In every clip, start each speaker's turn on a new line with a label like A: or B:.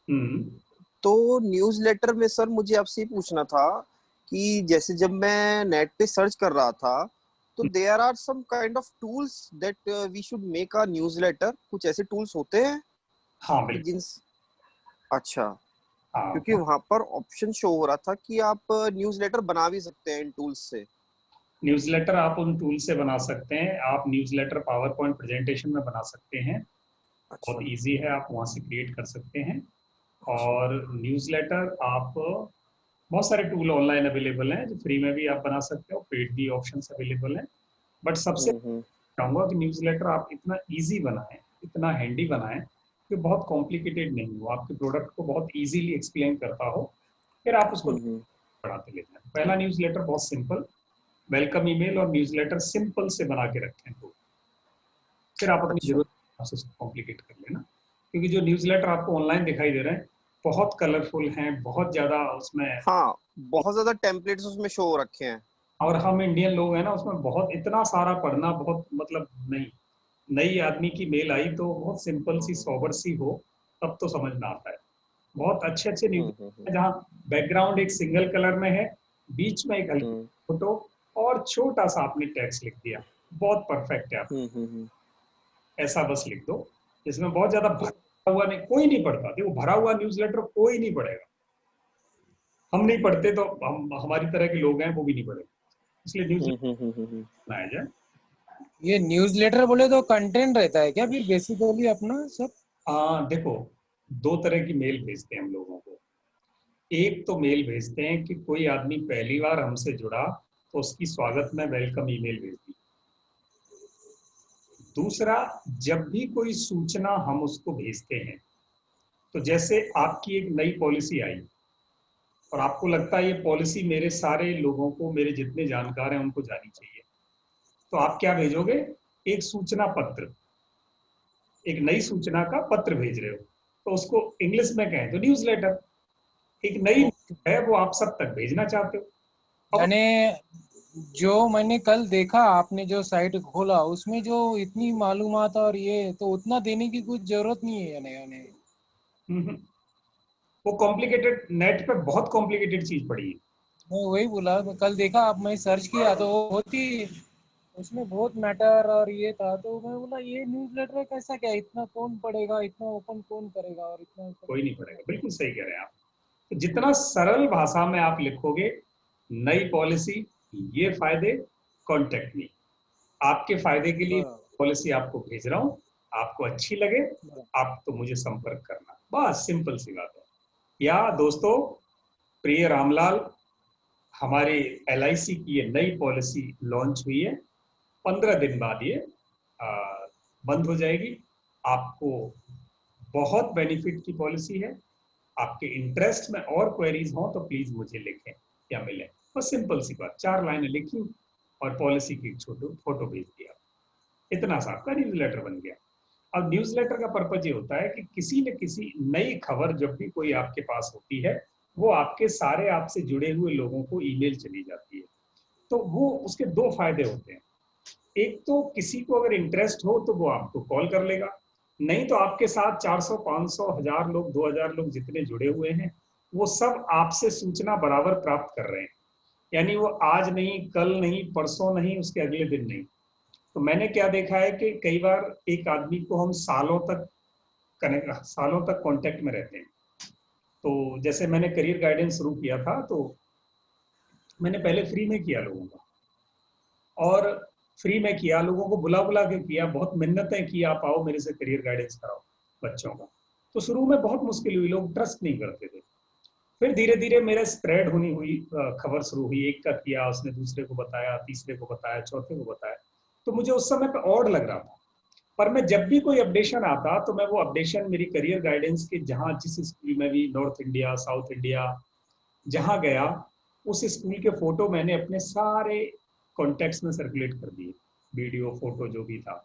A: हम्म।
B: तो न्यूज़लेटर में सर मुझे आपसे ये पूछना था कि जैसे जब मैं नेट पे सर्च कर रहा था, तो there are some kind of tools that we should make a newsletter. कुछ ऐसे टूल्स होते हैं
A: हाँ
B: कि
A: बिल्कुल।
B: जिन अच्छा, क्योंकि
A: हाँ,
B: वहां पर ऑप्शन शो हो रहा था कि आप न्यूज़लेटर बना भी सकते हैं इन टूल्स से।
A: न्यूज़लेटर आप उन टूल से बना सकते हैं। आप न्यूज़लेटर पावर पॉइंट प्रेजेंटेशन में बना सकते हैं, बहुत
B: अच्छा।
A: इजी है, आप वहाँ से क्रिएट कर सकते हैं।
B: अच्छा।
A: और न्यूज़लेटर आप, बहुत सारे टूल ऑनलाइन अवेलेबल हैं, जो फ्री में भी आप बना सकते हो, पेड भी ऑप्शंस अवेलेबल हैं। बट सबसे
B: हम्म।
A: चाहूँगा कि न्यूज़लेटर आप इतना इजी बनाएं, इतना हैंडी बनाएं कि बहुत कॉम्प्लिकेटेड नहीं हो, आपके प्रोडक्ट को बहुत इजीली एक्सप्लेन करता हो, फिर आप उसको
B: हम्म।
A: बढ़ाते ले जाएं। पहला न्यूज़लेटर बहुत सिंपल, वेलकम ईमेल और न्यूज़लेटर सिंपल से बना के रखें, तो फिर आप अपनी
B: अच्छा।
A: जरूरत से कॉम्प्लिकेट कर लेना। क्योंकि जो न्यूज़लेटर आपको ऑनलाइन दिखाई दे रहे हैं बहुत कलरफुल हैं, बहुत ज्यादा उसमें,
B: हाँ, बहुत ज्यादा टेम्पलेट्स उसमें शो हो रखे हैं।
A: और हम इंडियन लोग हैं ना, उसमें बहुत इतना सारा पढ़ना बहुत मतलब नहीं। नई आदमी की मेल आई तो बहुत सिंपल सी सोबर सी हो, तब तो समझ में आता है। बहुत अच्छे अच्छे न्यूज़
B: हम्म।
A: है जहाँ बैकग्राउंड एक सिंगल कलर में है, बीच में एक हल्की
B: हम्म।
A: फोटो और छोटा सा आपने टेक्स्ट लिख दिया, बहुत परफेक्ट है। आप
B: हम्म।
A: ऐसा बस लिख दो जिसमें बहुत ज्यादा भरा हुआ नहीं, कोई नहीं पढ़ता। देखो भरा हुआ न्यूज़लेटर कोई नहीं पढ़ेगा, हम नहीं पढ़ते तो हम, हमारी तरह के लोग हैं वो भी नहीं पढ़ेंगे, इसलिए
B: हम्म।
A: न्यूज़लेटर बनाया जाए।
C: ये न्यूज़लेटर बोले तो कंटेंट रहता है क्या फिर बेसिकली अपना सब?
A: देखो, दो तरह की मेल भेजते हैं हम लोगों को। एक तो मेल भेजते हैं कि कोई आदमी पहली बार हमसे जुड़ा तो उसकी स्वागत में वेलकम ईमेल भेज दी। दूसरा, जब भी कोई सूचना हम उसको भेजते हैं, तो जैसे आपकी एक नई पॉलिसी आई और आपको लगता है ये पॉलिसी मेरे सारे लोगों को, मेरे जितने जानकार हैं उनको जानी चाहिए, तो आप क्या भेजोगे? एक सूचना पत्र, एक नई सूचना का पत्र भेज रहे हो, तो उसको इंग्लिश में कहें तो न्यूज़लेटर। एक नई
C: ओके।
A: है वो आप सब तक भेजना चाहते हो। अब
C: यानी जो मैंने कल देखा आपने जो साइट खोला उसमें जो इतनी मालूमात और ये तो उतना देने की कुछ जरूरत नहीं है यानी यानी
A: हम्म, वो कॉम्प्लिकेटेड, नेट पे बहुत कॉम्प्लिकेटेड चीज पड़ी है।
C: मैं वही बोला, मैं कल देखा आप, मैं सर्च किया तो वो बहुत ही उसमें बहुत मैटर और ये था, तो मैं बोला ये न्यूज़लेटर कैसा, क्या इतना कौन पढ़ेगा, इतना ओपन कौन करेगा और इतना सब
A: कोई नहीं
C: कुछ
A: पड़ेगा,
C: रहता है।
A: बिल्कुल सही कह रहे हैं आप। तो जितना सरल भाषा में आप लिखोगे, नई पॉलिसी, ये फायदे, कॉन्टेक्ट मी, आपके फायदे के लिए
C: बराबर
A: पॉलिसी आपको भेज रहा हूँ, आपको अच्छी लगे
C: बराबर।
A: आप तो मुझे संपर्क करना, बस सिंपल सी बात है। या दोस्तों, प्रिय रामलाल, हमारी LIC की ये नई पॉलिसी लॉन्च हुई है, 15 दिन बाद ये आ, बंद हो जाएगी। आपको बहुत बेनिफिट की पॉलिसी है, आपके इंटरेस्ट में और क्वेरीज हो तो प्लीज मुझे लिखें या मिलें। बस सिंपल सी बात, 4 लाइनें लिखी और पॉलिसी की छोटो फोटो भेज दिया, इतना सा आपका न्यूज़लेटर बन गया। अब न्यूज़लेटर का पर्पज ये होता है कि किसी न किसी नई खबर जब भी कोई आपके पास होती है, वो आपके सारे आपसे जुड़े हुए लोगों को ईमेल चली जाती है। तो वो उसके दो फायदे होते हैं। एक तो किसी को अगर इंटरेस्ट हो तो वो आपको कॉल कर लेगा, नहीं तो आपके साथ 400 500 1000 लोग 2000 लोग जितने जुड़े हुए हैं, वो सब आपसे सूचना बराबर प्राप्त कर रहे हैं। यानी वो आज नहीं, कल नहीं, परसों नहीं, उसके अगले दिन नहीं। तो मैंने क्या देखा है कि कई बार एक आदमी को हम सालों तक कनेक्ट, सालों तक कांटेक्ट में रहते हैं। तो जैसे मैंने करियर गाइडेंस शुरू किया था, तो मैंने पहले फ्री में किया लोगों का, और फ्री में किया, लोगों को बुला बुला के किया, बहुत मिन्नतें की, आप आओ मेरे से करियर गाइडेंस कराओ बच्चों का। तो शुरू में बहुत मुश्किल हुई, लोग ट्रस्ट नहीं करते थे। फिर धीरे धीरे मेरे स्प्रेड होनी हुई, खबर शुरू हुई, एक का किया, उसने दूसरे को बताया, तीसरे को बताया, चौथे को बताया। तो मुझे उस समय पे ऑड लग रहा था, पर मैं जब भी कोई अपडेशन आता तो मैं वो अपडेशन मेरी करियर गाइडेंस के, जहाँ जिस स्कूल में भी, नॉर्थ इंडिया, साउथ इंडिया, जहाँ गया, उस स्कूल के फोटो मैंने अपने सारे कॉन्टेक्ट्स में सर्कुलेट कर दिए, वीडियो फोटो जो भी था।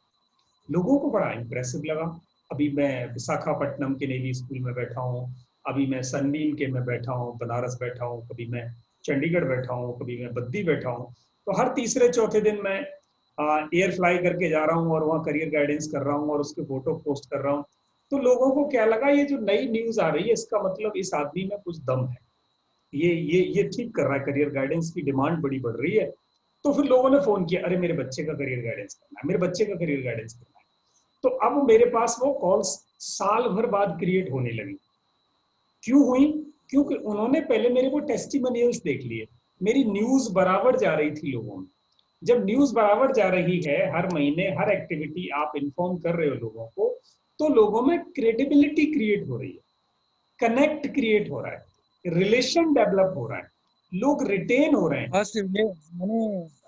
A: लोगों को बड़ा इंप्रेसिव लगा। अभी मैं विशाखापट्टनम के नेवी स्कूल में बैठा हूँ, अभी मैं सनबीम के में बैठा हूँ, बनारस बैठा हूँ, कभी मैं चंडीगढ़ बैठा हूँ, कभी मैं बद्दी बैठा हूँ। तो हर तीसरे चौथे दिन मैं एयर फ्लाई करके जा रहा हूँ और वहाँ करियर गाइडेंस कर रहा हूँ और उसके फोटो पोस्ट कर रहा हूँ। तो लोगों को क्या लगा, ये जो नई न्यूज आ रही है इसका मतलब इस आदमी में कुछ दम है, ये ठीक कर रहा है, करियर गाइडेंस की डिमांड बड़ी बढ़ रही है। तो फिर लोगों ने फोन किया, अरे मेरे बच्चे का करियर गाइडेंस करना है, मेरे बच्चे का करियर गाइडेंस करना है। तो अब मेरे पास वो कॉल्स साल भर बाद क्रिएट होने लगी। क्यों हुई? क्योंकि उन्होंने पहले मेरे को टेस्टिमोनियल्स देख लिए, मेरी न्यूज बराबर जा रही थी लोगों में। जब न्यूज बराबर जा रही है, हर महीने हर एक्टिविटी आप इन्फॉर्म कर रहे हो लोगों को, तो लोगों में क्रेडिबिलिटी क्रिएट हो रही है, कनेक्ट क्रिएट हो रहा है, रिलेशन डेवलप हो रहा है, लोग रिटेन हो रहे हैं।
C: बस मैंने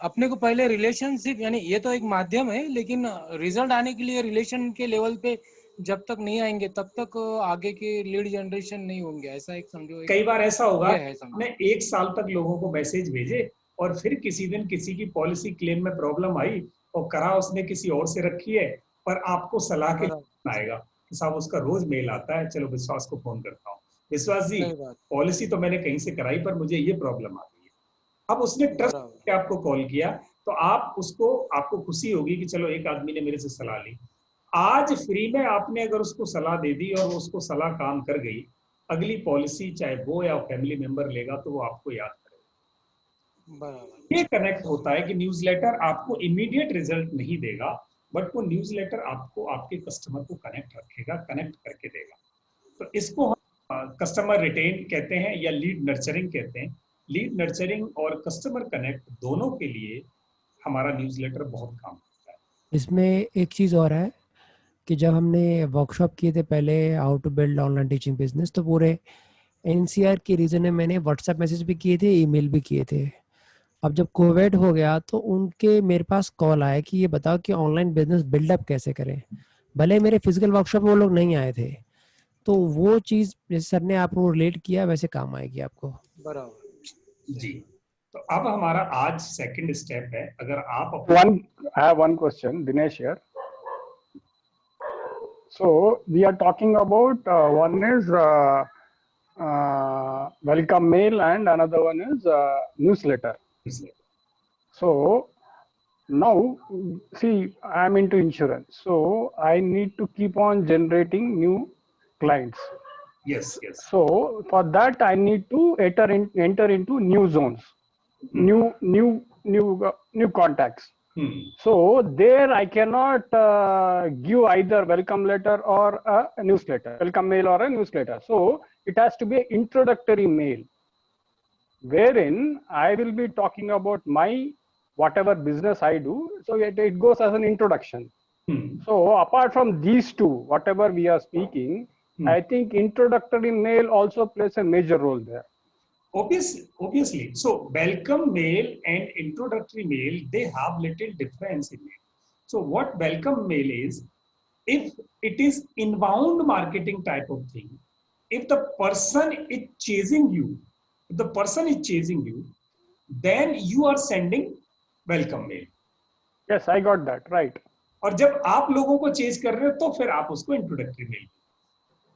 C: अपने को पहले रिलेशनशिप, यानी ये तो एक माध्यम है, लेकिन रिजल्ट आने के लिए रिलेशन के लेवल पे जब तक नहीं आएंगे तब तक आगे के लीड जनरेशन नहीं होंगे, ऐसा एक समझो।
A: कई बार ऐसा होगा,
C: ये है समझो।
A: हमने 1 साल तक लोगों को मैसेज भेजे और फिर किसी दिन किसी की पॉलिसी क्लेम में प्रॉब्लम आई और करा उसने किसी और से रखी है, पर आपको सलाह के
C: बराबर,
A: आएगा कि साहब उसका रोज मेल आता है, चलो विश्वास को फोन करता हूँ, विश्वास जी
C: सही बात,
A: पॉलिसी तो मैंने कहीं से कराई पर मुझे ये प्रॉब्लम आ गई है। अब उसने ट्रस्ट
C: बराबर,
A: करके आपको कॉल किया, तो आप उसको, आपको खुशी होगी कि चलो एक आदमी ने मेरे से सलाह ली। आज फ्री में आपने अगर उसको सलाह दे दी और उसको सलाह काम कर गई, अगली पॉलिसी चाहे वो या फैमिली मेंबर लेगा तो वो आपको याद करेगा।
C: बराबर,
A: ये कनेक्ट होता है कि न्यूज़लेटर आपको इमीडिएट रिजल्ट नहीं देगा, बट वो न्यूज़लेटर आपको आपके कस्टमर को कनेक्ट रखेगा, कनेक्ट करके देगा। तो इसको हम कस्टमर रिटेन कहते हैं या लीड नर्चरिंग कहते हैं। लीड नर्चरिंग और कस्टमर कनेक्ट दोनों के लिए हमारा न्यूज़लेटर बहुत काम करता है।
D: इसमें एक चीज़ और है कि जब हमने वर्कशॉप किए थे पहले how to build online teaching business, तो पूरे एनसीआर के रीजन में मैंने व्हाट्सएप मैसेज भी किए थे, ईमेल भी किए थे। अब जब कोविड हो गया तो उनके मेरे पास कॉल आया कि ये बताओ कि ऑनलाइन बिजनेस बिल्डअप कैसे करें। भले मेरे फिजिकल वर्कशॉप में वो लोग नहीं आए थे, तो वो चीज़ जैसे सर ने आपको रिलेट किया वैसे काम आएगी आपको।
C: बराबर।
A: जी, तो अब हमारा आज सेकंड स्टेप है, अगर आप
E: I have one question, Dinesh here. So we are talking about one is welcome mail and another one is newsletter. So now, see, I am into insurance, so I need to keep on generating new clients.
A: yes.
E: So for that, I need to enter into new zones, new contacts. So there I cannot give either welcome letter or a newsletter, welcome mail or a newsletter. So it has to be an introductory mail, wherein I will be talking about my whatever business I do. So it goes as an introduction. So apart from these two, whatever we are speaking, I think introductory mail also plays a major role there.
A: Obviously. So welcome mail and introductory mail, they have little difference in it. So what welcome mail is, if it is inbound marketing type of thing, if the person is chasing you, then you are sending welcome mail.
E: Yes, I got that, right.
A: और जब आप लोगों को chase कर रहे हो तो फिर आप उसको इंट्रोडक्टरी मेल।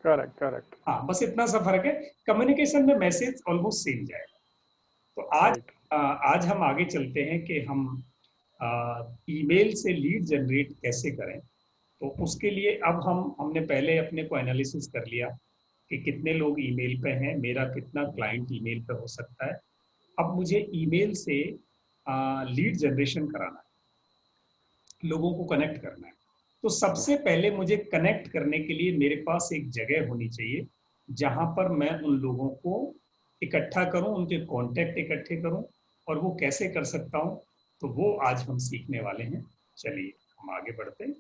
E: करेक्ट।
A: हाँ, बस इतना सा फर्क है, कम्युनिकेशन में मैसेज ऑलमोस्ट सेम जाएगा। तो आज हम आगे चलते हैं कि हम ईमेल से लीड जनरेट कैसे करें। तो उसके लिए अब हमने पहले अपने को एनालिसिस कर लिया कि कितने लोग ईमेल पे हैं, मेरा कितना क्लाइंट ईमेल पे हो सकता है। अब मुझे ईमेल से लीड जनरेशन कराना है, लोगों को कनेक्ट करना है। तो सबसे पहले मुझे कनेक्ट करने के लिए मेरे पास एक जगह होनी चाहिए जहां पर मैं उन लोगों को इकट्ठा करूं, उनके कॉन्टेक्ट इकट्ठे करूं। और वो कैसे कर सकता हूं, तो वो आज हम सीखने वाले हैं। चलिए हम आगे बढ़ते हैं।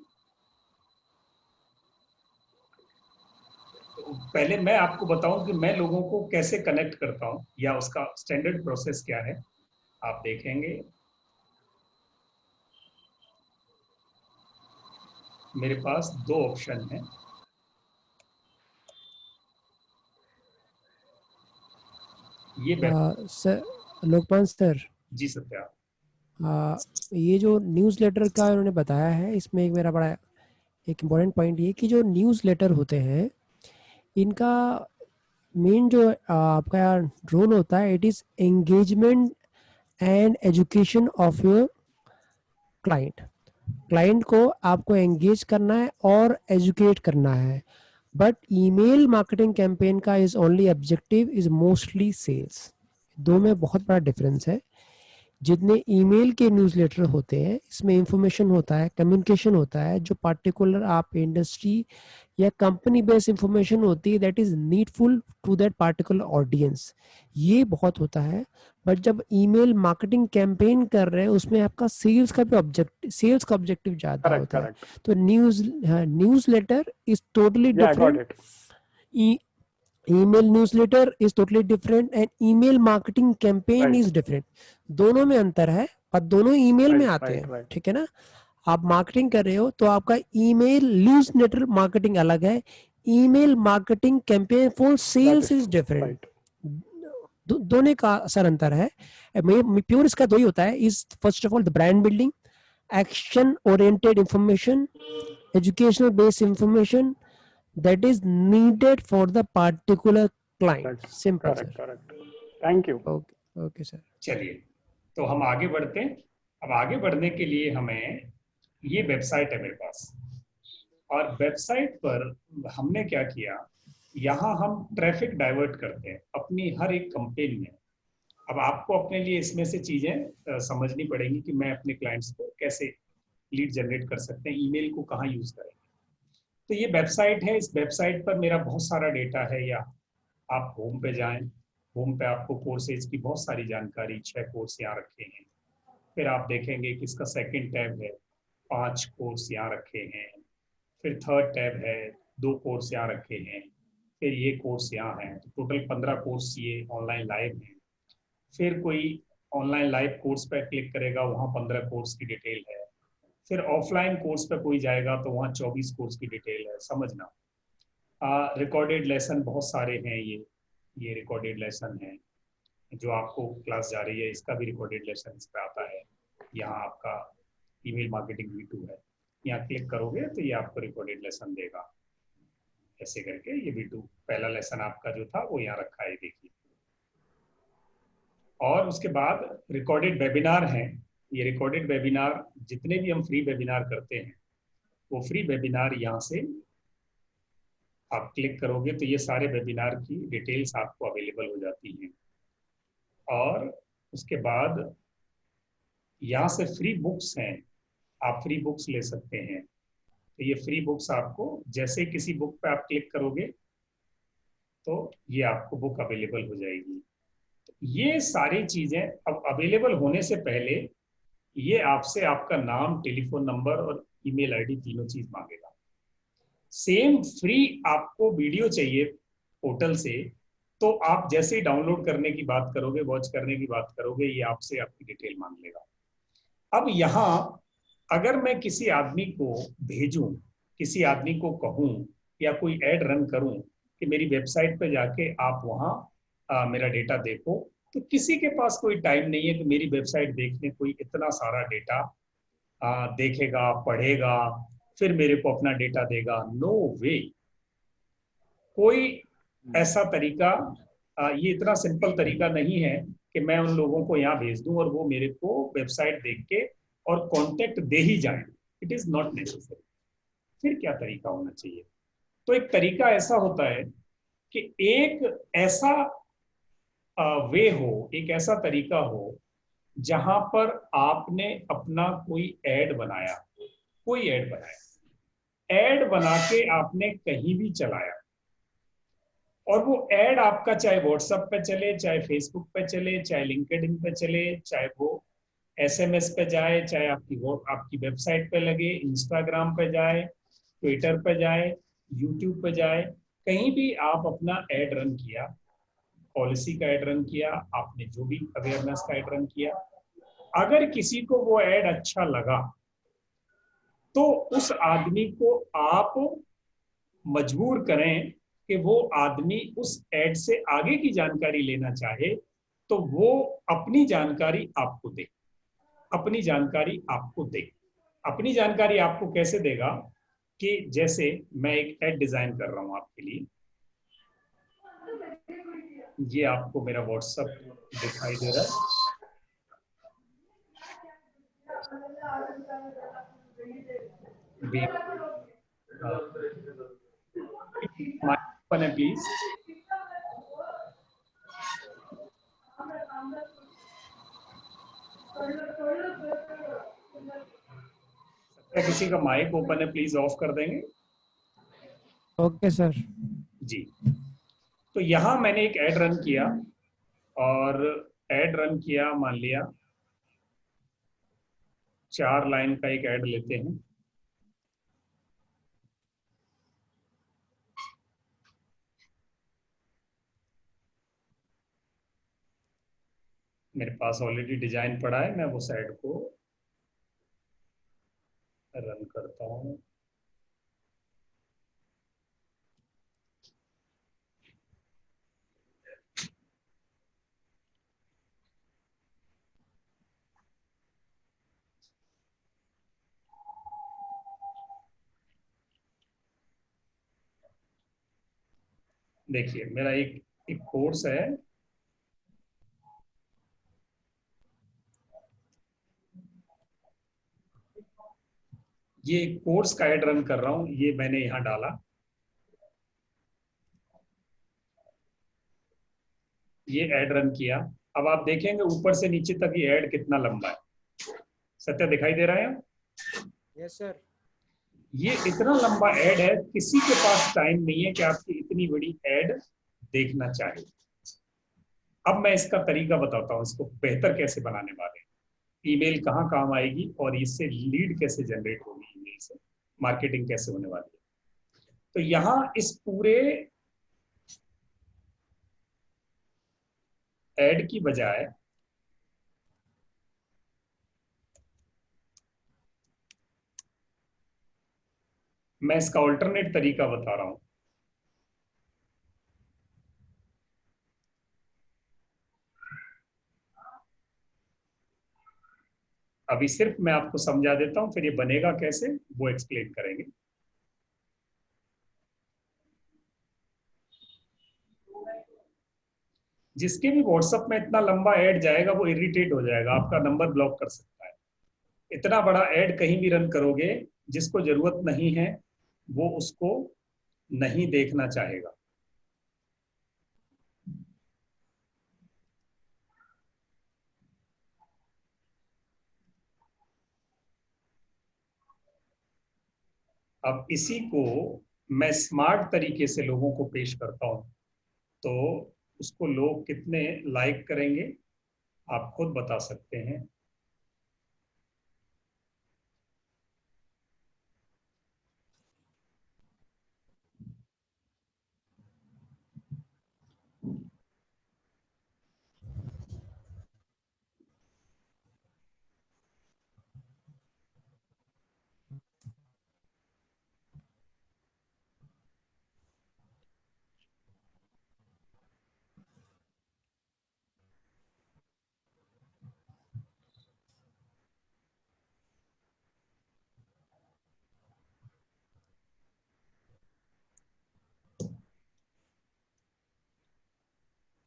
A: तो पहले मैं आपको बताऊं कि मैं लोगों को कैसे कनेक्ट करता हूं या उसका स्टैंडर्ड प्रोसेस क्या है। आप देखेंगे मेरे पास दो ऑप्शन हैं। ये
D: सर, लोकपाल सर
A: जी सत्या,
D: ये जो न्यूज़लेटर का उन्होंने बताया है, इसमें एक मेरा बड़ा एक इम्पोर्टेंट पॉइंट ये कि जो न्यूज़लेटर होते हैं इनका मेन जो आपका रोल होता है, it is engagement and education of your client को आपको एंगेज करना है और एजुकेट करना है। बट ईमेल मार्केटिंग कैंपेन का is only objective is mostly sales. दो में बहुत बड़ा डिफरेंस है। जितने ईमेल के न्यूज़लेटर होते हैं इसमें इंफॉर्मेशन होता है, कम्युनिकेशन होता है, जो पार्टिकुलर आप इंडस्ट्री या कंपनी बेस्ड इंफॉर्मेशन होती है that is needful to that particular audience, ये बहुत होता है। बट जब ईमेल मार्केटिंग कैंपेन कर रहे हैं उसमें आपका सेल्स का भी सेल्स का ऑब्जेक्टिव ज्यादा
E: Correct,
D: होता है।
E: correct.
D: तो newsletter is totally
E: Yeah, I got
D: different,
E: it.
D: Email newsletter is totally different and email marketing campaign
E: Right,
D: is different. दोनों में अंतर है पर दोनों ईमेल में
E: right,
D: आते
E: right,
D: हैं,
E: right.
D: ठीक है ना। आप मार्केटिंग कर रहे हो तो आपका ईमेल न्यूज़लेटर मार्केटिंग अलग है, email marketing campaign for
E: That
D: sales
E: is
D: is
E: true.
D: Different.
E: Right.
D: दोनों का असर अंतर है। प्योर इसका दो ही होता है, is first of all the brand building, action oriented information, educational based information that is needed for the particular client.
E: That's
D: Simple, sir.
E: correct, correct. Thank you.
D: Okay, okay, sir.
A: चलिए, तो हम आगे बढ़ते हैं। अब आगे बढ़ने के लिए हमें, ये वेबसाइट है मेरे पास, और वेबसाइट पर हमने क्या किया, यहाँ हम ट्रैफिक डाइवर्ट करते हैं अपनी हर एक कंपेन में। अब आपको अपने लिए इसमें से चीजें समझनी पड़ेंगी कि मैं अपने क्लाइंट्स को कैसे लीड जनरेट कर सकते हैं, ईमेल को कहाँ यूज करेंगे। तो ये वेबसाइट है, इस वेबसाइट पर मेरा बहुत सारा डेटा है। या आप होम पे जाएं, होम पे आपको कोर्सेज की बहुत सारी जानकारी, 6 कोर्स यहाँ रखे हैं। फिर आप देखेंगे कि इसका सेकंड टैब है, 5 कोर्स यहाँ रखे हैं। फिर थर्ड टैब है, 2 कोर्स यहाँ रखे हैं। फिर ये कोर्स यहाँ है, तो टोटल 15 कोर्स ये ऑनलाइन लाइव हैं। फिर कोई ऑनलाइन लाइव कोर्स पर क्लिक करेगा, वहाँ 15 कोर्स की डिटेल है। फिर ऑफलाइन कोर्स पर कोई जाएगा तो वहाँ 24 कोर्स की डिटेल है, समझना। रिकॉर्डेड लेसन बहुत सारे हैं, ये रिकॉर्डेड लेसन है। जो आपको क्लास जा रही है इसका भी रिकॉर्डेड लेसन इस पर आता है। यहाँ आपका ईमेल मार्केटिंग V2 है, यहाँ क्लिक करोगे तो ये आपको रिकॉर्डेड लेसन देगा। ऐसे करके ये V2 पहला लेसन आपका जो था वो यहाँ रखा है, देखिए। और उसके बाद रिकॉर्डेड वेबिनार हैं। ये रिकॉर्डेड वेबिनार, जितने भी हम फ्री वेबिनार करते हैं वो फ्री वेबिनार यहाँ से आप क्लिक करोगे तो ये सारे वेबिनार की डिटेल्स आपको अवेलेबल हो जाती हैं। और उसके बाद यहाँ से फ्री बुक्स हैं, आप फ्री बुक्स ले सकते हैं। तो ये फ्री बुक्स आपको, जैसे किसी बुक पे आप क्लिक करोगे तो ये आपको बुक अवेलेबल हो जाएगी। ये सारी चीजें अब अवेलेबल होने से पहले ये आपसे आपका नाम, टेलीफोन नंबर और ईमेल आईडी तीनों चीज मांगेगा। सेम फ्री आपको वीडियो चाहिए पोर्टल से, तो आप जैसे ही डाउनलोड करने की बात करोगे, वॉच करने की बात करोगे, ये आपसे आपकी डिटेल मांग लेगा। अब यहाँ अगर मैं किसी आदमी को भेजूं, किसी आदमी को कहूं या कोई ऐड रन करूं कि मेरी वेबसाइट पे जाके आप वहाँ मेरा डेटा देखो, तो किसी के पास कोई टाइम नहीं है कि मेरी वेबसाइट देखने कोई इतना सारा डेटा देखेगा, पढ़ेगा, फिर मेरे को अपना डेटा देगा। नो वे, कोई ऐसा तरीका, ये इतना सिंपल तरीका नहीं है कि मैं उन लोगों को यहाँ भेज दूं और वो मेरे को वेबसाइट देख के और कांटेक्ट दे ही जाएं। It is not necessary. फिर क्या तरीका होना चाहिए? तो एक तरीका ऐसा होता है कि एक ऐसा वे हो, एक ऐसा तरीका हो जहां पर आपने अपना कोई ऐड बनाया, कोई ऐड बनाया, ऐड बना के आपने कहीं भी चलाया, और वो ऐड आपका चाहे व्हाट्सएप पे चले, चाहे फेसबुक पे चले, चाहे लिंक्डइन पे चले, चाहे वो SMS पे जाए, चाहे आपकी वेबसाइट पे लगे, इंस्टाग्राम पे जाए, ट्विटर पे जाए, यूट्यूब पे जाए, कहीं भी आप अपना ऐड रन किया, पॉलिसी का ऐड रन किया, आपने जो भी अवेयरनेस का ऐड रन किया, अगर किसी को वो ऐड अच्छा लगा तो उस आदमी को आप मजबूर करें कि वो आदमी उस ऐड से आगे की जानकारी लेना चाहे, तो वो अपनी जानकारी आपको दे, अपनी जानकारी आपको दे। अपनी जानकारी आपको कैसे देगा कि जैसे मैं एक ऐड डिजाइन कर रहा हूं आपके लिए, ये आपको मेरा व्हाट्सएप दिखाई दे रहा है। भी माइक ओपन है प्लीज। क्या किसी का माइक ओपन है, प्लीज ऑफ कर देंगे।
D: Okay sir.
A: जी, तो यहाँ मैंने एक ऐड रन किया, और ऐड रन किया, मान लिया 4 लाइन का एक ऐड लेते हैं। मेरे पास ऑलरेडी डिजाइन पड़ा है, मैं उस ऐड को रन करता हूँ। देखिए मेरा एक एक कोर्स है, ये कोर्स का ऐड रन कर रहा हूं, ये मैंने यहां डाला, ये ऐड रन किया। अब आप देखेंगे ऊपर से नीचे तक ये ऐड कितना लंबा है। सत्य दिखाई दे रहा है?
D: Yes sir.
A: ये इतना लंबा ऐड है, किसी के पास टाइम नहीं है कि आपकी इतनी बड़ी ऐड देखना चाहे। अब मैं इसका तरीका बताता हूं, इसको बेहतर कैसे बनाने वाले हैं, ईमेल कहाँ काम आएगी और इससे लीड कैसे जनरेट होगी, ईमेल से मार्केटिंग कैसे होने वाली है। तो यहां इस पूरे ऐड की बजाय मैं इसका अल्टरनेट तरीका बता रहा हूं। अभी सिर्फ मैं आपको समझा देता हूं, फिर ये बनेगा कैसे वो एक्सप्लेन करेंगे। जिसके भी व्हाट्सएप में इतना लंबा ऐड जाएगा वो इरिटेट हो जाएगा, आपका नंबर ब्लॉक कर सकता है। इतना बड़ा ऐड कहीं भी रन करोगे, जिसको जरूरत नहीं है वो उसको नहीं देखना चाहेगा। अब इसी को मैं स्मार्ट तरीके से लोगों को पेश करता हूं, तो उसको लोग कितने लाइक करेंगे आप खुद बता सकते हैं।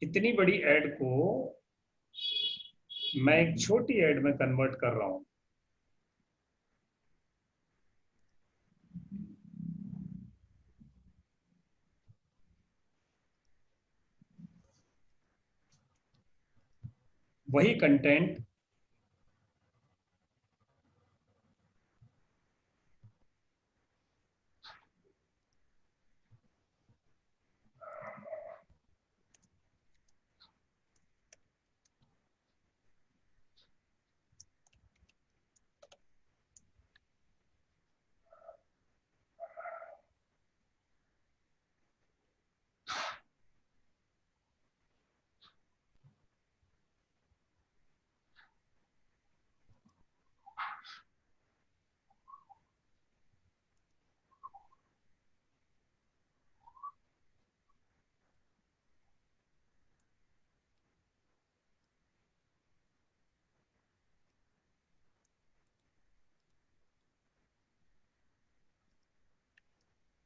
A: इतनी बड़ी ऐड को मैं एक छोटी ऐड में कन्वर्ट कर रहा हूं। वही कंटेंट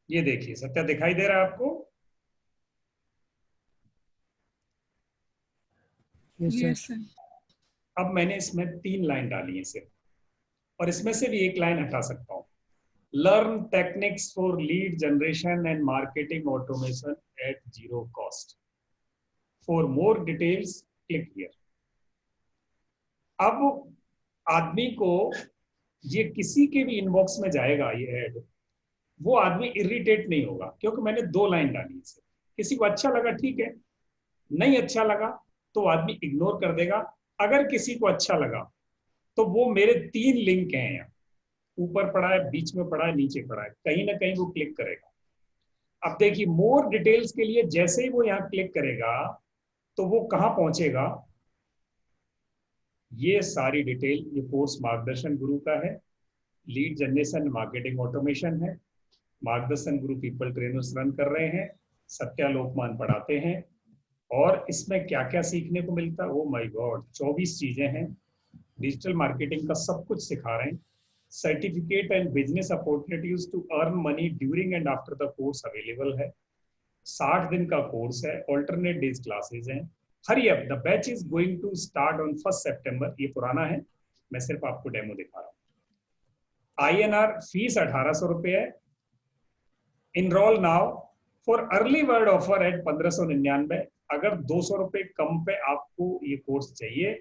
A: ये देखिए, सत्या दिखाई दे रहा है आपको?
D: Yes sir.
A: अब मैंने इसमें 3 लाइन डाली है सिर्फ, और इसमें से भी एक लाइन हटा सकता हूं। Learn techniques for lead generation and marketing automation at zero cost. For more details, click here. अब आदमी को ये किसी के भी इनबॉक्स में जाएगा ये ऐड, वो आदमी इरिटेट नहीं होगा, क्योंकि मैंने 2 लाइन डाली इसे। किसी को अच्छा लगा ठीक है, नहीं अच्छा लगा तो आदमी इग्नोर कर देगा। अगर किसी को अच्छा लगा तो वो मेरे 3 लिंक हैं यहाँ, ऊपर पड़ा है, बीच में पड़ा है, नीचे पड़ा है, कहीं ना कहीं वो क्लिक करेगा। अब देखिए मोर डिटेल्स के लिए जैसे ही वो यहाँ क्लिक करेगा तो वो कहाँ पहुंचेगा, ये सारी डिटेल, ये कोर्स मार्गदर्शन गुरु का है, लीड जनरेशन मार्केटिंग ऑटोमेशन है, मार्गदर्शन गुरु पीपल ट्रेनर्स रन कर रहे हैं, सत्या लोकमान पढ़ाते हैं। और इसमें क्या क्या सीखने को मिलता है, ओ माय गॉड, 24 चीजें हैं, डिजिटल मार्केटिंग का सब कुछ सिखा रहे हैं। Certificate and business opportunities to earn money during and after the course available है। 60 दिन का कोर्स है, ऑल्टरनेट डेज क्लासेज हैं। Hurry up, the batch is going to start on 1 सितंबर। ये पुराना है, मैं सिर्फ आपको डेमो दिखा रहा हूँ। INR फीस 1800 रुपये है। Enrol now for early bird offer at 1599। अगर 200 रुपये कम पे आपको ये कोर्स चाहिए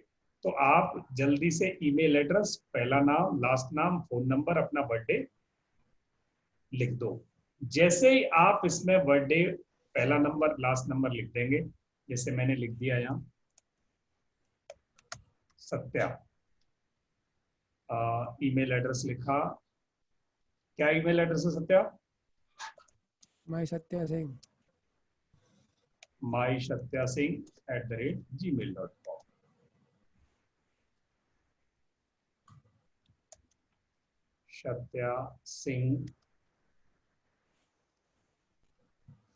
A: तो आप जल्दी से ईमेल एड्रेस, पहला नाम, लास्ट नाम, फोन नंबर, अपना बर्थडे लिख दो। जैसे ही आप इसमें बर्थडे, पहला नंबर, लास्ट नंबर लिख देंगे, जैसे मैंने लिख दिया यहाँ सत्या, ईमेल एड्रेस लिखा, क्या ईमेल एड्रेस है Satya?
D: mysatyasingh
A: mysatyasingh@gmail.com। Satya Singh,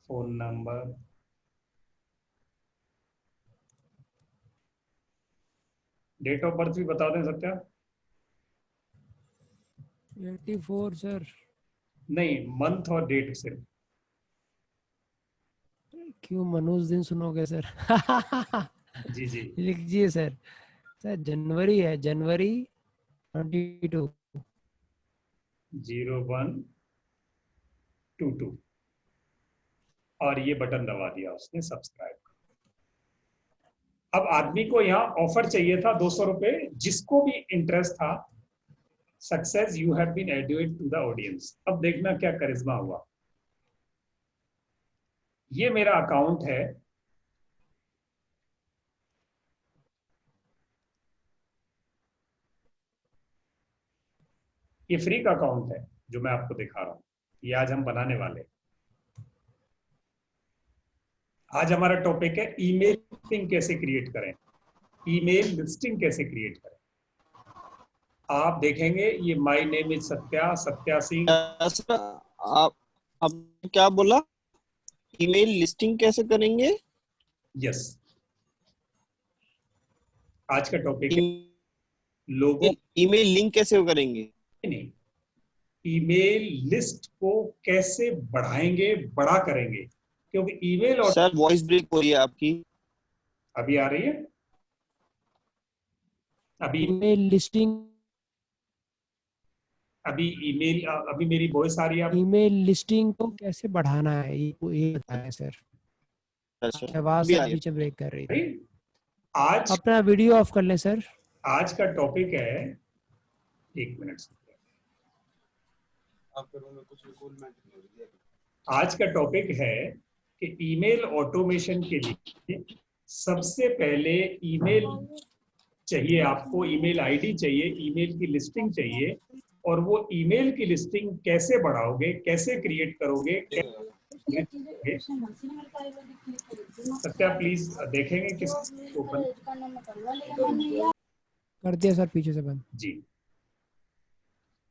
A: phone number, date of birth भी बता दें सत्या।
D: 84 सर।
A: नहीं, मंथ और डेट सिर्फ।
D: क्यों मनोज दिन सुनोगे सर?
A: जी जी
D: लिखिए सर। सर जनवरी है, जनवरी 22
A: 0122 और ये बटन दबा दिया उसने, सब्सक्राइब। अब आदमी को यहाँ ऑफर चाहिए था 200 रुपये, जिसको भी इंटरेस्ट था, success, you have been added to the audience. अब देखना क्या करिश्मा हुआ। ये मेरा अकाउंट है, ये फ्री का अकाउंट है जो मैं आपको दिखा रहा हूं, ये आज हम बनाने वाले हैं। आज हमारा टॉपिक है ईमेल लिस्टिंग कैसे क्रिएट करें, ईमेल लिस्टिंग कैसे क्रिएट करें। आप देखेंगे ये my name is Satya, Satya Singh.
B: आप क्या बोला, ईमेल लिस्टिंग कैसे करेंगे?
A: यस, आज का टॉपिक है लोगों,
B: ईमेल लिंक कैसे करेंगे,
A: नहीं, ईमेल लिस्ट को कैसे बढ़ाएंगे, बड़ा करेंगे, क्योंकि ईमेल और
B: सर वॉइस ब्रेक हो रही है आपकी।
A: अभी आ रही है, अभी
D: ईमेल लिस्टिंग,
A: अभी ईमेल, अभी मेरी वॉइस आ रही है?
D: ईमेल लिस्टिंग को कैसे बढ़ाना है ये बताएं सर। आवाज बीच में ब्रेक कर रही थी।
A: आज
D: अपना वीडियो ऑफ कर लें सर।
A: आज का टॉपिक है, एक मिनट, आज का टॉपिक है कि ईमेल ऑटोमेशन के लिए सबसे पहले ईमेल चाहिए आपको, ईमेल आईडी चाहिए, ईमेल की लिस्टिंग चाहिए, और वो ईमेल की लिस्टिंग कैसे बढ़ाओगे, कैसे क्रिएट करोगे, सत्या प्लीज देखेंगे किस ओपन
D: कर दिया सर, पीछे से बंद
A: जी।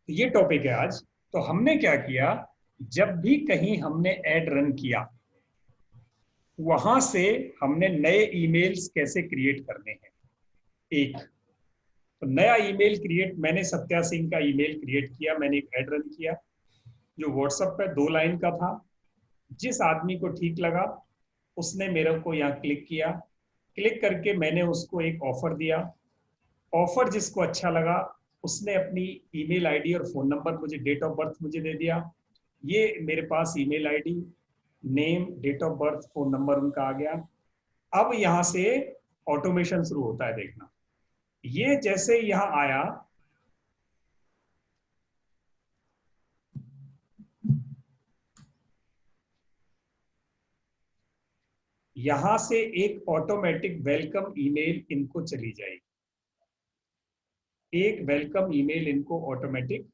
A: ये टॉपिक है आज। तो हमने क्या किया, जब भी कहीं हमने ऐड रन किया, वहां से हमने नए ईमेल्स कैसे क्रिएट करने हैं। एक तो नया ईमेल क्रिएट, मैंने सत्या सिंह का ईमेल क्रिएट किया, मैंने एक ऐड रन किया जो व्हाट्सएप पे 2 लाइन का था। जिस आदमी को ठीक लगा उसने मेरे को यहाँ क्लिक किया, क्लिक करके मैंने उसको एक ऑफर दिया। ऑफर जिसको अच्छा लगा उसने अपनी ईमेल आईडी और फोन नंबर, मुझे डेट ऑफ बर्थ मुझे दे दिया। ये मेरे पास email ID, name, date of birth, phone number उनका आ गया। अब यहाँ से ऑटोमेशन शुरू होता है, देखना। ये जैसे यहाँ आया, यहां से एक ऑटोमेटिक वेलकम ईमेल इनको चली जाएगी। एक वेलकम ईमेल इनको ऑटोमेटिक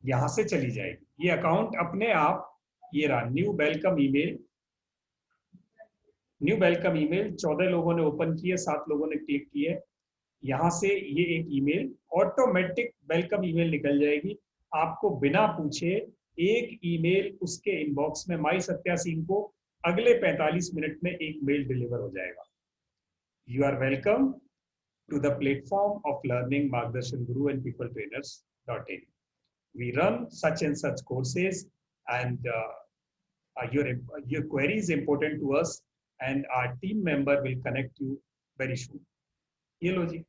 A: यहां से चली जाएगी। ये अकाउंट अपने आप, ये रहा new welcome email. New welcome email 14 लोगों ने ओपन किए, 7 लोगों ने क्लिक किए। यहां से ये एक ईमेल ऑटोमेटिक वेलकम ईमेल निकल जाएगी। आपको बिना पूछे एक ईमेल उसके इनबॉक्स में माई सत्या सिंह को अगले 45 मिनट में एक मेल डिलीवर हो जाएगा। You are welcome to the platform of learning Margdarshan Guru and people trainers. We run such and such courses, and your query is important to us, and our team member will connect you very soon. ये लो जी,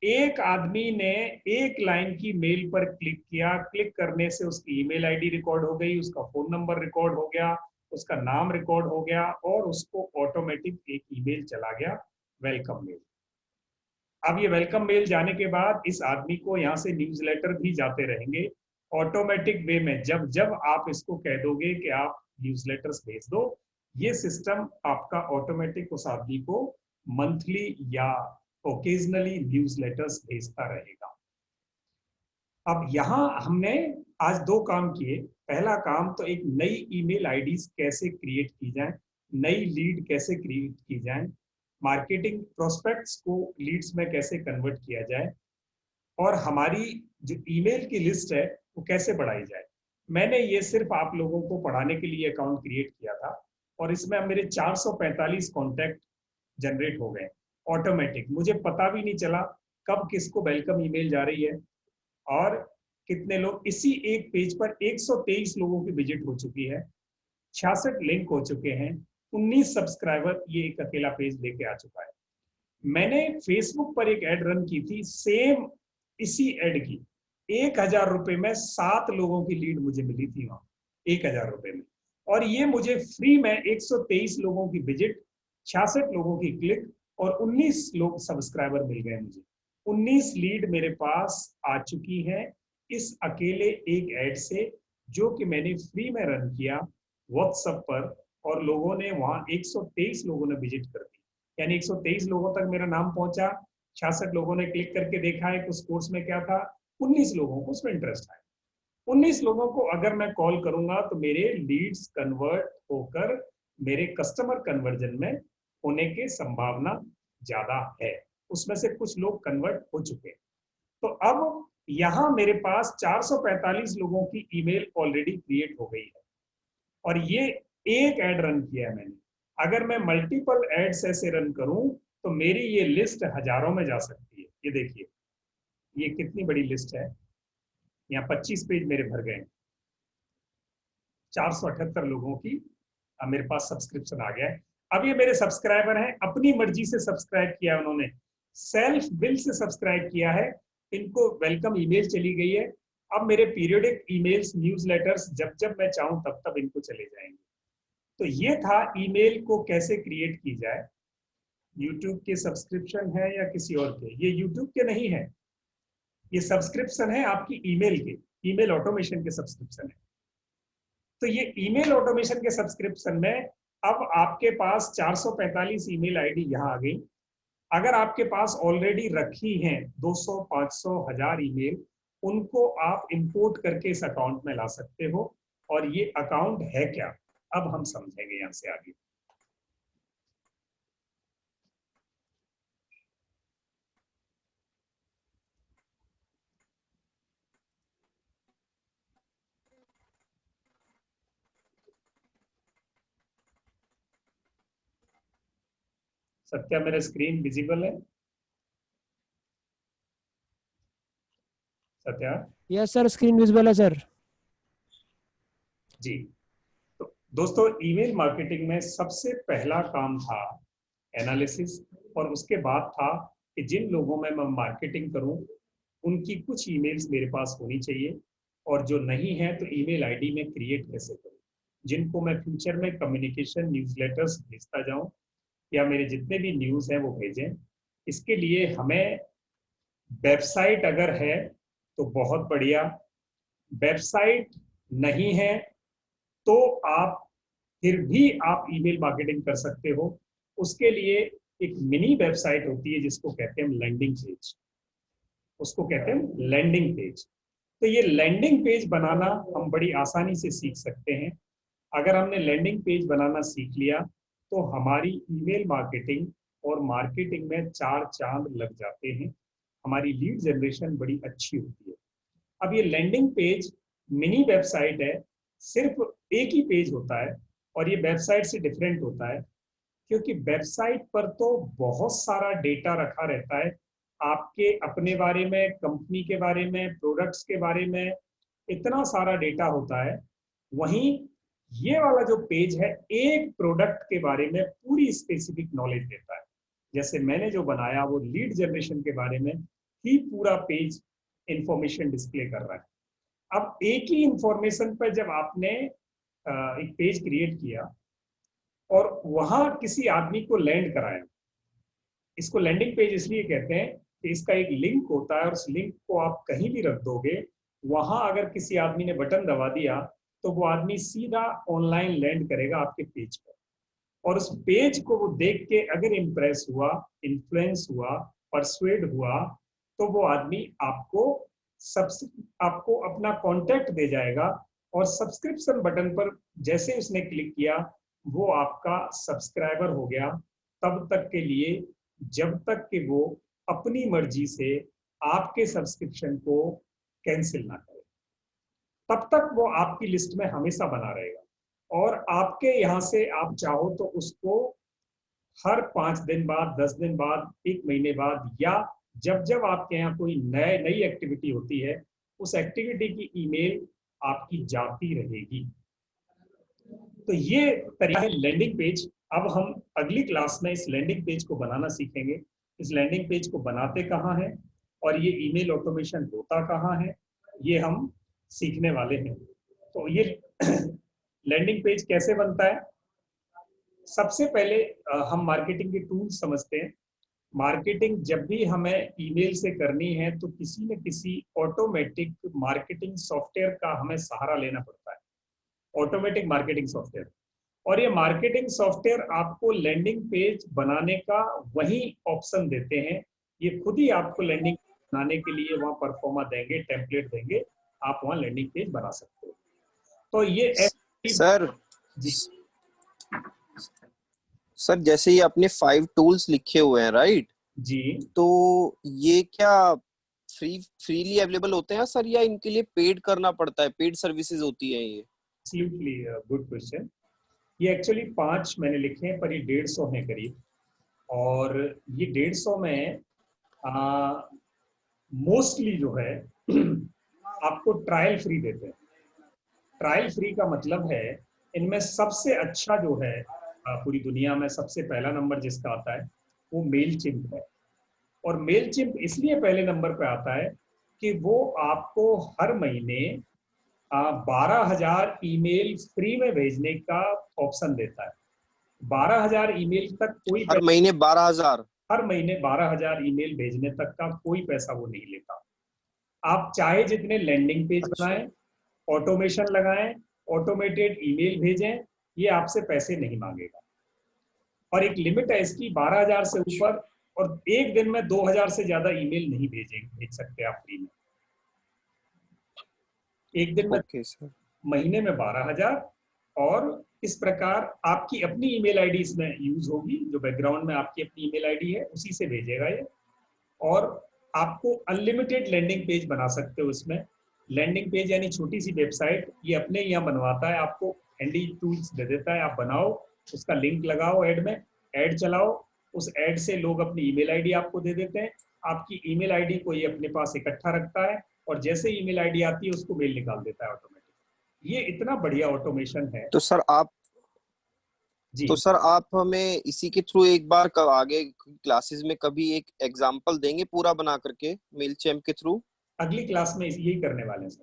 A: एक आदमी ने एक line की mail पर click किया, click करने से उसकी ईमेल आईडी रिकॉर्ड हो गई, उसका फोन नंबर रिकॉर्ड हो गया, उसका नाम रिकॉर्ड हो गया, और उसको ऑटोमेटिक एक ईमेल चला गया, वेलकम मेल। अब ये वेलकम मेल जाने के बाद इस आदमी को यहाँ से न्यूज़लेटर भी जाते रहेंगे ऑटोमेटिक वे में। जब जब आप इसको कह दोगे कि आप न्यूज़लेटर्स भेज दो, ये सिस्टम आपका ऑटोमेटिक उस आदमी को मंथली या ओकेजनली न्यूज़लेटर्स भेजता रहेगा। अब यहाँ हमने आज 2 काम किए। पहला काम तो एक नई ईमेल आईडीज कैसे क्रिएट की जाए, नई लीड कैसे क्रिएट की जाए, मार्केटिंग प्रोस्पेक्ट्स को लीड्स में कैसे कन्वर्ट किया जाए, और हमारी जो ईमेल की लिस्ट है वो कैसे बढ़ाई जाए। मैंने ये सिर्फ आप लोगों को पढ़ाने के लिए अकाउंट क्रिएट किया था, और इसमें मेरे 445 कॉन्टैक्ट जनरेट हो गए ऑटोमेटिक। मुझे पता भी नहीं चला कब किसको वेलकम ईमेल जा रही है, और कितने लोग, इसी एक पेज पर 123 लोगों की विजिट हो चुकी है, 66 लिंक हो चुके हैं, 19 सब्सक्राइबर ये एक अकेला पेज लेके आ चुका है। मैंने फेसबुक पर एक एड रन की थी, सेम इसी एड की 1000 रुपए में 7 लोगों की लीड मुझे मिली थी वहां, 1000 रुपए में। और ये मुझे फ्री में 123 लोगों की विजिट, 66 लोगों की क्लिक और 19 लोग सब्सक्राइबर मिल गए मुझे। 19 लीड मेरे पास आ चुकी है इस अकेले एक एड से, जो कि मैंने फ्री में रन किया व्हाट्सएप पर, और लोगों ने वहां 123 लोगों ने विजिट कर दी। यानी 123 लोगों तक मेरा नाम पहुंचा, 66 लोगों ने क्लिक करके देखा है कि उस कोर्स में क्या था, 19 लोगों को उसमें इंटरेस्ट आया। 19 लोगों को अगर मैं कॉल करूंगा तो मेरे लीड्स कन्वर्ट होकर मेरे कस्टमर कन्वर्जन में होने की संभावना ज्यादा है। उसमें से कुछ लोग कन्वर्ट हो चुके हैं। तो अब यहां मेरे पास 445 लोगों की ईमेल ऑलरेडी क्रिएट हो गई है, और ये एक ऐड रन किया है मैंने। अगर मैं मल्टीपल एड्स ऐसे रन करूं तो मेरी ये लिस्ट हजारों में जा सकती है। ये देखिए, ये कितनी बड़ी लिस्ट है। यहाँ 25 पेज मेरे भर गए, 478 लोगों की मेरे पास सब्सक्रिप्शन आ गया है। अब ये मेरे सब्सक्राइबर हैं, अपनी मर्जी से सब्सक्राइब किया है उन्होंने, सेल्फ बिल से सब्सक्राइब किया है, इनको वेलकम ईमेल चली गई है। अब मेरे पीरियडिक ईमेल्स, न्यूज़लेटर्स जब जब मैं चाहूं तब तब इनको चले जाएंगे। तो ये था ईमेल को कैसे क्रिएट की जाए। यूट्यूब के सब्सक्रिप्शन है या किसी और के, ये यूट्यूब के नहीं है, ये सब्सक्रिप्शन है आपकी ईमेल के, ईमेल ऑटोमेशन के सब्सक्रिप्शन है। तो ये ईमेल ऑटोमेशन के सब्सक्रिप्शन में अब आपके पास 445 ईमेल आईडी यहाँ आ गई। अगर आपके पास ऑलरेडी रखी हैं 200, 500, 1000 ईमेल, उनको आप इंपोर्ट करके इस अकाउंट में ला सकते हो। और ये अकाउंट है क्या, अब हम समझेंगे यहां से आगे। सत्या, मेरा स्क्रीन विजिबल है? Satya?
D: Yes sir, screen visible है सर।
A: जी। तो दोस्तों, ईमेल मार्केटिंग में सबसे पहला काम था एनालिसिस, और उसके बाद था कि जिन लोगों में मैं मार्केटिंग करूं उनकी कुछ ईमेल्स मेरे पास होनी चाहिए, और जो नहीं है तो ईमेल आईडी में क्रिएट कैसे करूं जिनको मैं फ्यूचर में कम्युनिकेशन न्यूज़लेटर्स भेजता जाऊं, या मेरे जितने भी न्यूज़ हैं वो भेजें। इसके लिए हमें वेबसाइट अगर है तो बहुत बढ़िया, वेबसाइट नहीं है तो आप फिर भी आप ईमेल मार्केटिंग कर सकते हो। उसके लिए एक मिनी वेबसाइट होती है जिसको कहते हैं लैंडिंग पेज, उसको कहते हैं लैंडिंग पेज। तो ये लैंडिंग पेज बनाना हम बड़ी आसानी से सीख सकते हैं। अगर हमने लैंडिंग पेज बनाना सीख लिया तो हमारी ईमेल मार्केटिंग और मार्केटिंग में 4 चांद लग जाते हैं, हमारी लीड जनरेशन बड़ी अच्छी होती है। अब ये लैंडिंग पेज मिनी वेबसाइट है, सिर्फ एक ही पेज होता है, और ये वेबसाइट से डिफरेंट होता है क्योंकि वेबसाइट पर तो बहुत सारा डेटा रखा रहता है, आपके अपने बारे में, कंपनी के बारे में, प्रोडक्ट्स के बारे में, इतना सारा डेटा होता है। वहीं ये वाला जो पेज है एक प्रोडक्ट के बारे में पूरी स्पेसिफिक नॉलेज देता है। जैसे मैंने जो बनाया वो लीड जनरेशन के बारे में ही पूरा पेज इंफॉर्मेशन डिस्प्ले कर रहा है। अब एक ही इंफॉर्मेशन पर जब आपने एक पेज क्रिएट किया और वहां किसी आदमी को लैंड कराया, इसको लैंडिंग पेज इसलिए कहते हैं कि इसका एक लिंक होता है और उस लिंक को आप कहीं भी रख दोगे, वहां अगर किसी आदमी ने बटन दबा दिया तो वो आदमी सीधा ऑनलाइन लैंड करेगा आपके पेज पर, और उस पेज को वो देख के अगर इम्प्रेस हुआ, इन्फ्लुएंस हुआ, परसुएड हुआ, तो वो आदमी आपको अपना कांटेक्ट दे जाएगा, और सब्सक्रिप्शन बटन पर जैसे उसने क्लिक किया वो आपका सब्सक्राइबर हो गया, तब तक के लिए जब तक कि वो अपनी मर्जी से आपके सब्सक्रिप्शन को कैंसिल ना करे, तब तक वो आपकी लिस्ट में हमेशा बना रहेगा। और आपके यहाँ से आप चाहो तो उसको हर 5 दिन बाद, 10 दिन बाद, 1 महीने बाद, या जब जब आपके यहाँ कोई नई एक्टिविटी होती है उस एक्टिविटी की ईमेल आपकी जाती रहेगी। तो ये तरीका है लैंडिंग पेज। अब हम अगली क्लास में इस लैंडिंग पेज को बनाना सीखेंगे। इस लैंडिंग पेज को बनाते कहाँ हैं और ये ईमेल ऑटोमेशन होता कहाँ है, ये हम सीखने वाले हैं। तो ये लैंडिंग पेज कैसे बनता है, सबसे पहले हम मार्केटिंग के टूल्स समझते हैं। मार्केटिंग जब भी हमें ईमेल से करनी है तो किसी न किसी ऑटोमेटिक मार्केटिंग सॉफ्टवेयर का हमें सहारा लेना पड़ता है, ऑटोमेटिक मार्केटिंग सॉफ्टवेयर। और ये मार्केटिंग सॉफ्टवेयर आपको लैंडिंग पेज बनाने का वही ऑप्शन देते हैं, ये खुद ही आपको लैंडिंग बनाने के लिए वहाँ परफॉर्मा देंगे, टेम्पलेट देंगे, आप वहाँ लैंडिंग पेज बना सकते हो। तो ये
B: सर सर जैसे ये अपने 5 टूल्स लिखे हुए हैं, राइट
A: जी,
B: तो ये क्या फ्रीली अवेलेबल होते हैं सर, या इनके लिए पेड करना पड़ता है, पेड सर्विसेज होती है ये?
A: Absolutely good question. ये एक्चुअली 5 मैंने लिखे हैं पर ये 150 हैं करीब, और ये 150 में मोस्टली जो है आपको ट्रायल फ्री देते हैं। ट्रायल फ्री का मतलब है इनमें सबसे अच्छा जो है पूरी दुनिया में सबसे पहला नंबर जिसका आता है वो मेलचिम्प है। और मेलचिम्प इसलिए पहले नंबर पे आता है कि वो आपको हर महीने 12,000 ईमेल फ्री में भेजने का ऑप्शन देता है। 12,000 ईमेल तक कोई
B: हर महीने 12,000?
A: हर महीने 12,000 ईमेल भेजने तक का कोई पैसा वो नहीं लेता। आप चाहे जितने लैंडिंग पेज बनाएं, ऑटोमेशन लगाएं, ऑटोमेटेड ईमेल भेजें, ये आपसे पैसे नहीं मांगेगा। और एक लिमिट है इसकी 12,000 से ऊपर, और एक दिन में 2,000 से ज्यादा ईमेल नहीं भेज सकते आप फ्री में। एक दिन में महीने में 12,000, और इस प्रकार आपकी अपनी ईमेल आईडी इसमें यूज होगी, जो बैकग्राउंड में आपकी अपनी ईमेल आईडी है उसी से भेजेगा ये। और आपको अनलिमिटेड लैंडिंग पेज बना सकते हो इसमें। लैंडिंग पेज यानी छोटी सी वेबसाइट, ये अपने यहाँ बनवाता है, आपको हैंडी टूल्स दे देता है, आप बनाओ, उसका लिंक लगाओ, ऐड में ऐड चलाओ, उस ऐड से लोग अपनी ईमेल आईडी आपको दे देते हैं, आपकी ईमेल आईडी को ये अपने पास इकट्ठा रखता है, और जैसे ईमेल आईडी आती है उसको मेल निकाल देता है ऑटोमेटिक। ये इतना बढ़िया ऑटोमेशन है।
B: तो सर आप
A: जी
B: तो सर आप हमें इसी के थ्रू एक बार आगे क्लासेस में कभी एक एग्जांपल देंगे पूरा बना करके मेलचैम्प के थ्रू?
A: अगली क्लास में यही करने वाले हैं सर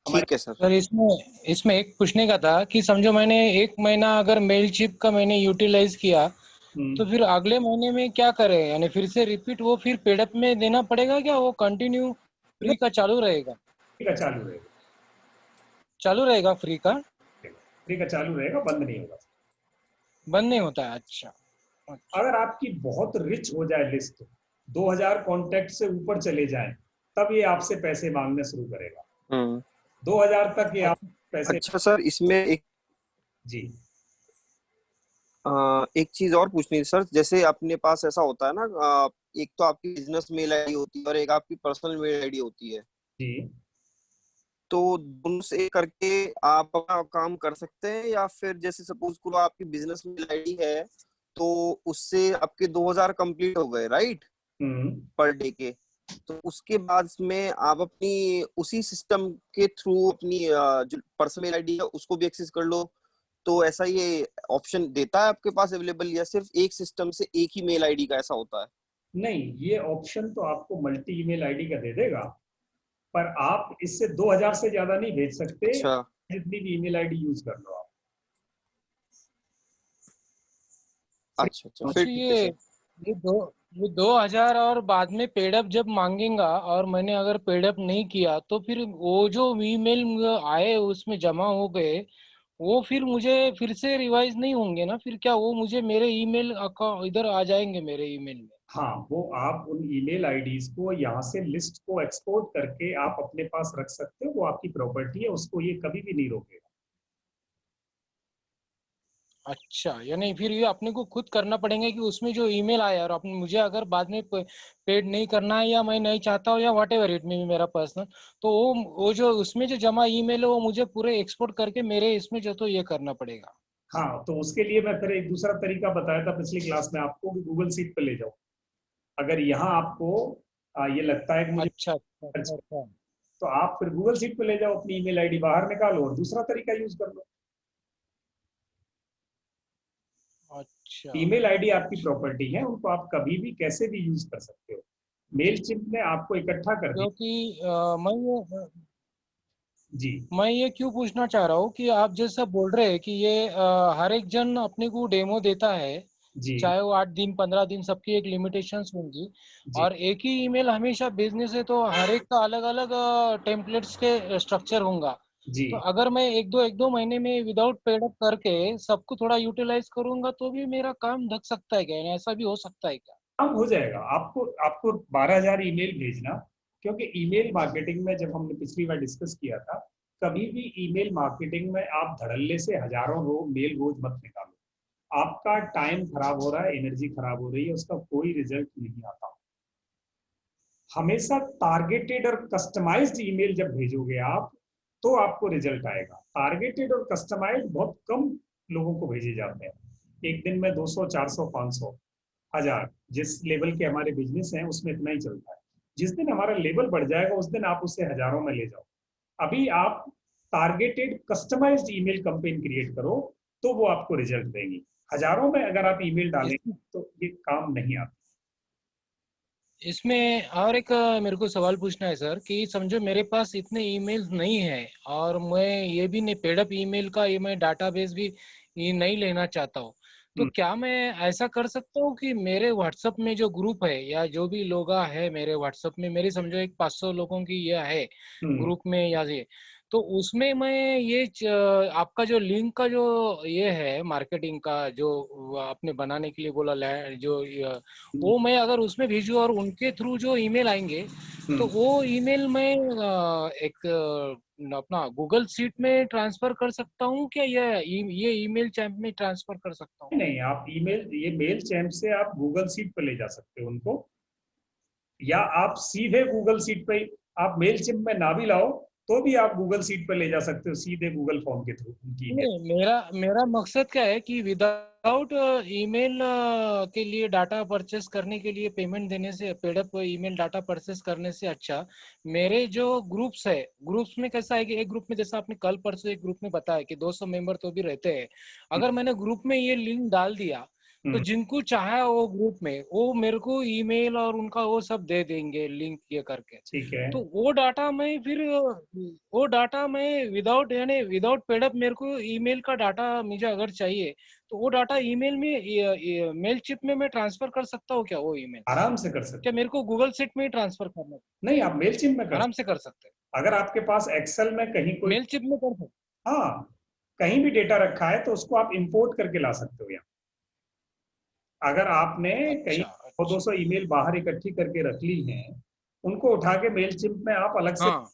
A: हमारे।
B: ठीक है सर।
C: सर इसमें इसमें एक पूछने का था कि समझो मैंने एक महीना अगर मेलचिप का मैंने यूटिलाइज किया, तो फिर अगले महीने में क्या करें, यानी फिर से रिपीट वो फिर पेडअप में देना पड़ेगा क्या, वो कंटिन्यू फ्री का चालू रहेगा?
A: फ्री का चालू रहेगा,
C: चालू रहेगा फ्री का,
A: फ्री का चालू रहेगा, बंद नहीं होगा।
C: बंद नहीं होता है? अच्छा अच्छा।
A: अगर आपकी बहुत रिच हो जाए लिस्ट, 2000 कॉन्टेक्ट से ऊपर चले जाएं, तब ये आपसे पैसे मांगना शुरू करेगा।
B: हम्म।
A: 2000 तक ये आप पैसे।
B: अच्छा सर, इसमें
A: जी
B: एक चीज और पूछनी थी सर। जैसे अपने पास ऐसा होता है ना, एक तो आपकी बिजनेस मेल आईडी होती है और एक आपकी पर्सनल मेल आईडी होती है,
A: जी
B: तो दोनों से करके आप अपना काम कर सकते हैं, या फिर जैसे सपोज करो आपकी बिजनेस मेल आईडी है तो उससे आपके 2000 कंप्लीट हो गए, राइट,
A: हम्म
B: पर डे के। तो उसके बाद में आप अपनी उसी सिस्टम के थ्रू अपनी जो पर्सनल मेल आईडी है उसको भी एक्सेस कर लो, तो ऐसा ये ऑप्शन देता है आपके पास अवेलेबल, या सिर्फ एक सिस्टम से एक ही मेल आईडी का ऐसा होता है?
A: नहीं, ये ऑप्शन तो आपको मल्टी ईमेल आईडी का दे देगा, पर आप इससे 2000 से ज्यादा नहीं भेज सकते।
B: अच्छा
A: जितनी भी ईमेल आईडी यूज कर लो आप।
B: अच्छा अच्छा, फिर
C: अच्छा,
B: ठीक है सर।
C: ये दो ये 2000 और बाद में पेडअप जब मांगेगा और मैंने अगर पेडअप नहीं किया, तो फिर वो जो ईमेल आए उसमें जमा हो गए, वो फिर मुझे फिर से रिवाइज नहीं होंगे ना? फिर क्या वो मुझे मेरे ईमेल अकाउंट इधर आ जाएंगे मेरे ईमेल में?
A: हाँ, वो आप उन ईमेल आईडीज को यहाँ से लिस्ट को एक्सपोर्ट करके आप अपने पास रख सकते हो। वो आपकी प्रॉपर्टी है, उसको ये कभी भी नहीं रोकेगा।
C: अच्छा, यानी फिर ये अपने को खुद करना पड़ेगा कि उसमें जो ईमेल आया और अपने मुझे अगर बाद में पेड नहीं करना है या मैं नहीं चाहता हूँ या व्हाट एवर इट में भी मेरा पर्सनल, तो वो जो उसमें जो जमा ईमेल है वो मुझे पूरे एक्सपोर्ट करके मेरे इसमें जो तो ये करना पड़ेगा।
A: हाँ, तो उसके लिए मैं फिर एक दूसरा तरीका बताया था पिछली क्लास में आपको कि गूगल सीट पे ले जाओ। अगर यहाँ आपको ये लगता है कि मुझे
C: अच्छा अच्छा
A: खर्च,
C: अच्छा अच्छा।
A: तो आप फिर गूगल सीट पे ले जाओ, अपनी ईमेल आईडी बाहर निकालो और दूसरा तरीका यूज कर लो।
C: अच्छा
A: ईमेल आईडी आपकी
C: अच्छा।
A: प्रॉपर्टी है, उनको आप कभी भी कैसे भी यूज कर सकते हो। मेल चिप ने आपको इकट्ठा कर दिया।
C: क्योंकि मैं
A: जी
C: ये क्यों पूछना चाह रहा हूँ कि आप जैसा बोल रहे हैं कि ये हर एक जन अपने को डेमो देता है,
A: जी
C: चाहे वो 8 दिन 15 दिन, सबकी एक लिमिटेशंस होंगी,
A: जी
C: और एक ही ईमेल हमेशा बिजनेस है तो हर एक का अलग अलग टेम्पलेट्स के स्ट्रक्चर होगा।
A: जी
C: तो अगर मैं एक दो महीने में विदाउट पेड अप करके सबको थोड़ा यूटिलाइज करूंगा तो भी मेरा काम धक सकता है क्या, यानी ऐसा भी हो सकता है क्या?
A: काम हो जाएगा। आपको आपको 12,000 ईमेल भेजना, क्योंकि ईमेल मार्केटिंग में जब हमने पिछली बार डिस्कस किया था, कभी भी ईमेल मार्केटिंग में आप धड़ल्ले से हजारों मेल रोज मत निकालो। आपका टाइम खराब हो रहा है, एनर्जी खराब हो रही है, उसका कोई रिजल्ट नहीं आता। हमेशा टारगेटेड और कस्टमाइज्ड ईमेल जब भेजोगे आप, तो आपको रिजल्ट आएगा। टारगेटेड और कस्टमाइज्ड बहुत कम लोगों को भेजे जाते हैं। एक दिन में 200 400 500 1000, जिस लेवल के हमारे बिजनेस हैं उसमें इतना ही चलता है। जिस दिन हमारा लेवल बढ़ जाएगा उस दिन आप उसे हजारों में ले जाओ। अभी आप targeted customised email campaign create करो, तो वो आपको रिजल्ट देंगी। हजारों में अगर आप ईमेल
C: इस,
A: डालेंगे तो ये काम नहीं आता।
C: इसमें और एक मेरे को सवाल पूछना है सर कि समझो मेरे पास इतने ईमेल नहीं है और मैं ये भी नहीं, पेडअप ईमेल का ये मैं डाटाबेस भी ये नहीं लेना चाहता हूँ, तो
A: हम्म,
C: क्या मैं ऐसा कर सकता हूँ कि मेरे व्हाट्सएप में जो ग्रुप है या जो भी लोग है मेरे व्हाट्सएप में, मेरी समझो एक 500 लोगों की ये है
A: हम्म,
C: ग्रुप में या ये, तो उसमें मैं ये आपका जो लिंक का जो ये है मार्केटिंग का जो आपने बनाने के लिए बोला जो वो मैं अगर उसमें भेजूँ और उनके थ्रू जो ईमेल आएंगे, तो
A: हम्म।
C: वो ईमेल मैं एक अपना गूगल सीट में ट्रांसफर कर सकता हूँ क्या, ये ईमेल चैम्प में ट्रांसफर कर सकता हूँ?
A: नहीं, आप ईमेल ये मेल चैम्प से आप गूगल सीट पे ले जा सकते हो उनको, या आप सीधे गूगल सीट पे, आप मेल चिप में ना भी लाओ तो भी आप गूगल सीट पर ले जा सकते हो सीधे गूगल फॉर्म के थ्रू उनकी email।
C: नहीं, मेरा मकसद क्या है कि विदाउट ईमेल के लिए डाटा परचेस करने के लिए पेमेंट देने से, पेडअप ईमेल डाटा परचेस करने से अच्छा मेरे जो ग्रुप्स है, ग्रुप्स में कैसा है कि एक ग्रुप में जैसा आपने कल परसों एक ग्रुप में बताया कि 200 मेंबर तो भी रहते हैं। अगर मैंने ग्रुप में ये लिंक डाल दिया तो जिनको चाहे वो ग्रुप में वो मेरे को ईमेल और उनका वो सब दे देंगे लिंक ये करके।
A: ठीक है।
C: तो वो डाटा मैं विदाउट यानी विदाउट पेडअप मेरे को ईमेल का डाटा मुझे अगर चाहिए तो वो डाटा ईमेल में मेल चिप में मैं ट्रांसफर कर सकता हूँ क्या? वो ईमेल
A: आराम से कर सकते
C: क्या मेरे को गूगल शीट में ही ट्रांसफर करना है?
A: नहीं, आप मेल चिप में कर
C: आराम से कर सकते हैं,
A: अगर आपके पास एक्सेल में कहीं कोई
C: मेल चिप में कर सकते।
A: हाँ कहीं भी डेटा रखा है तो उसको आप इंपोर्ट करके ला सकते हो यहाँ। अगर आपने कहीं
C: अच्छा,
A: 200 ईमेल बाहर इकट्ठी करके रख ली हैं, उनको उठा के मेल चिप में आप अलग से
C: हाँ,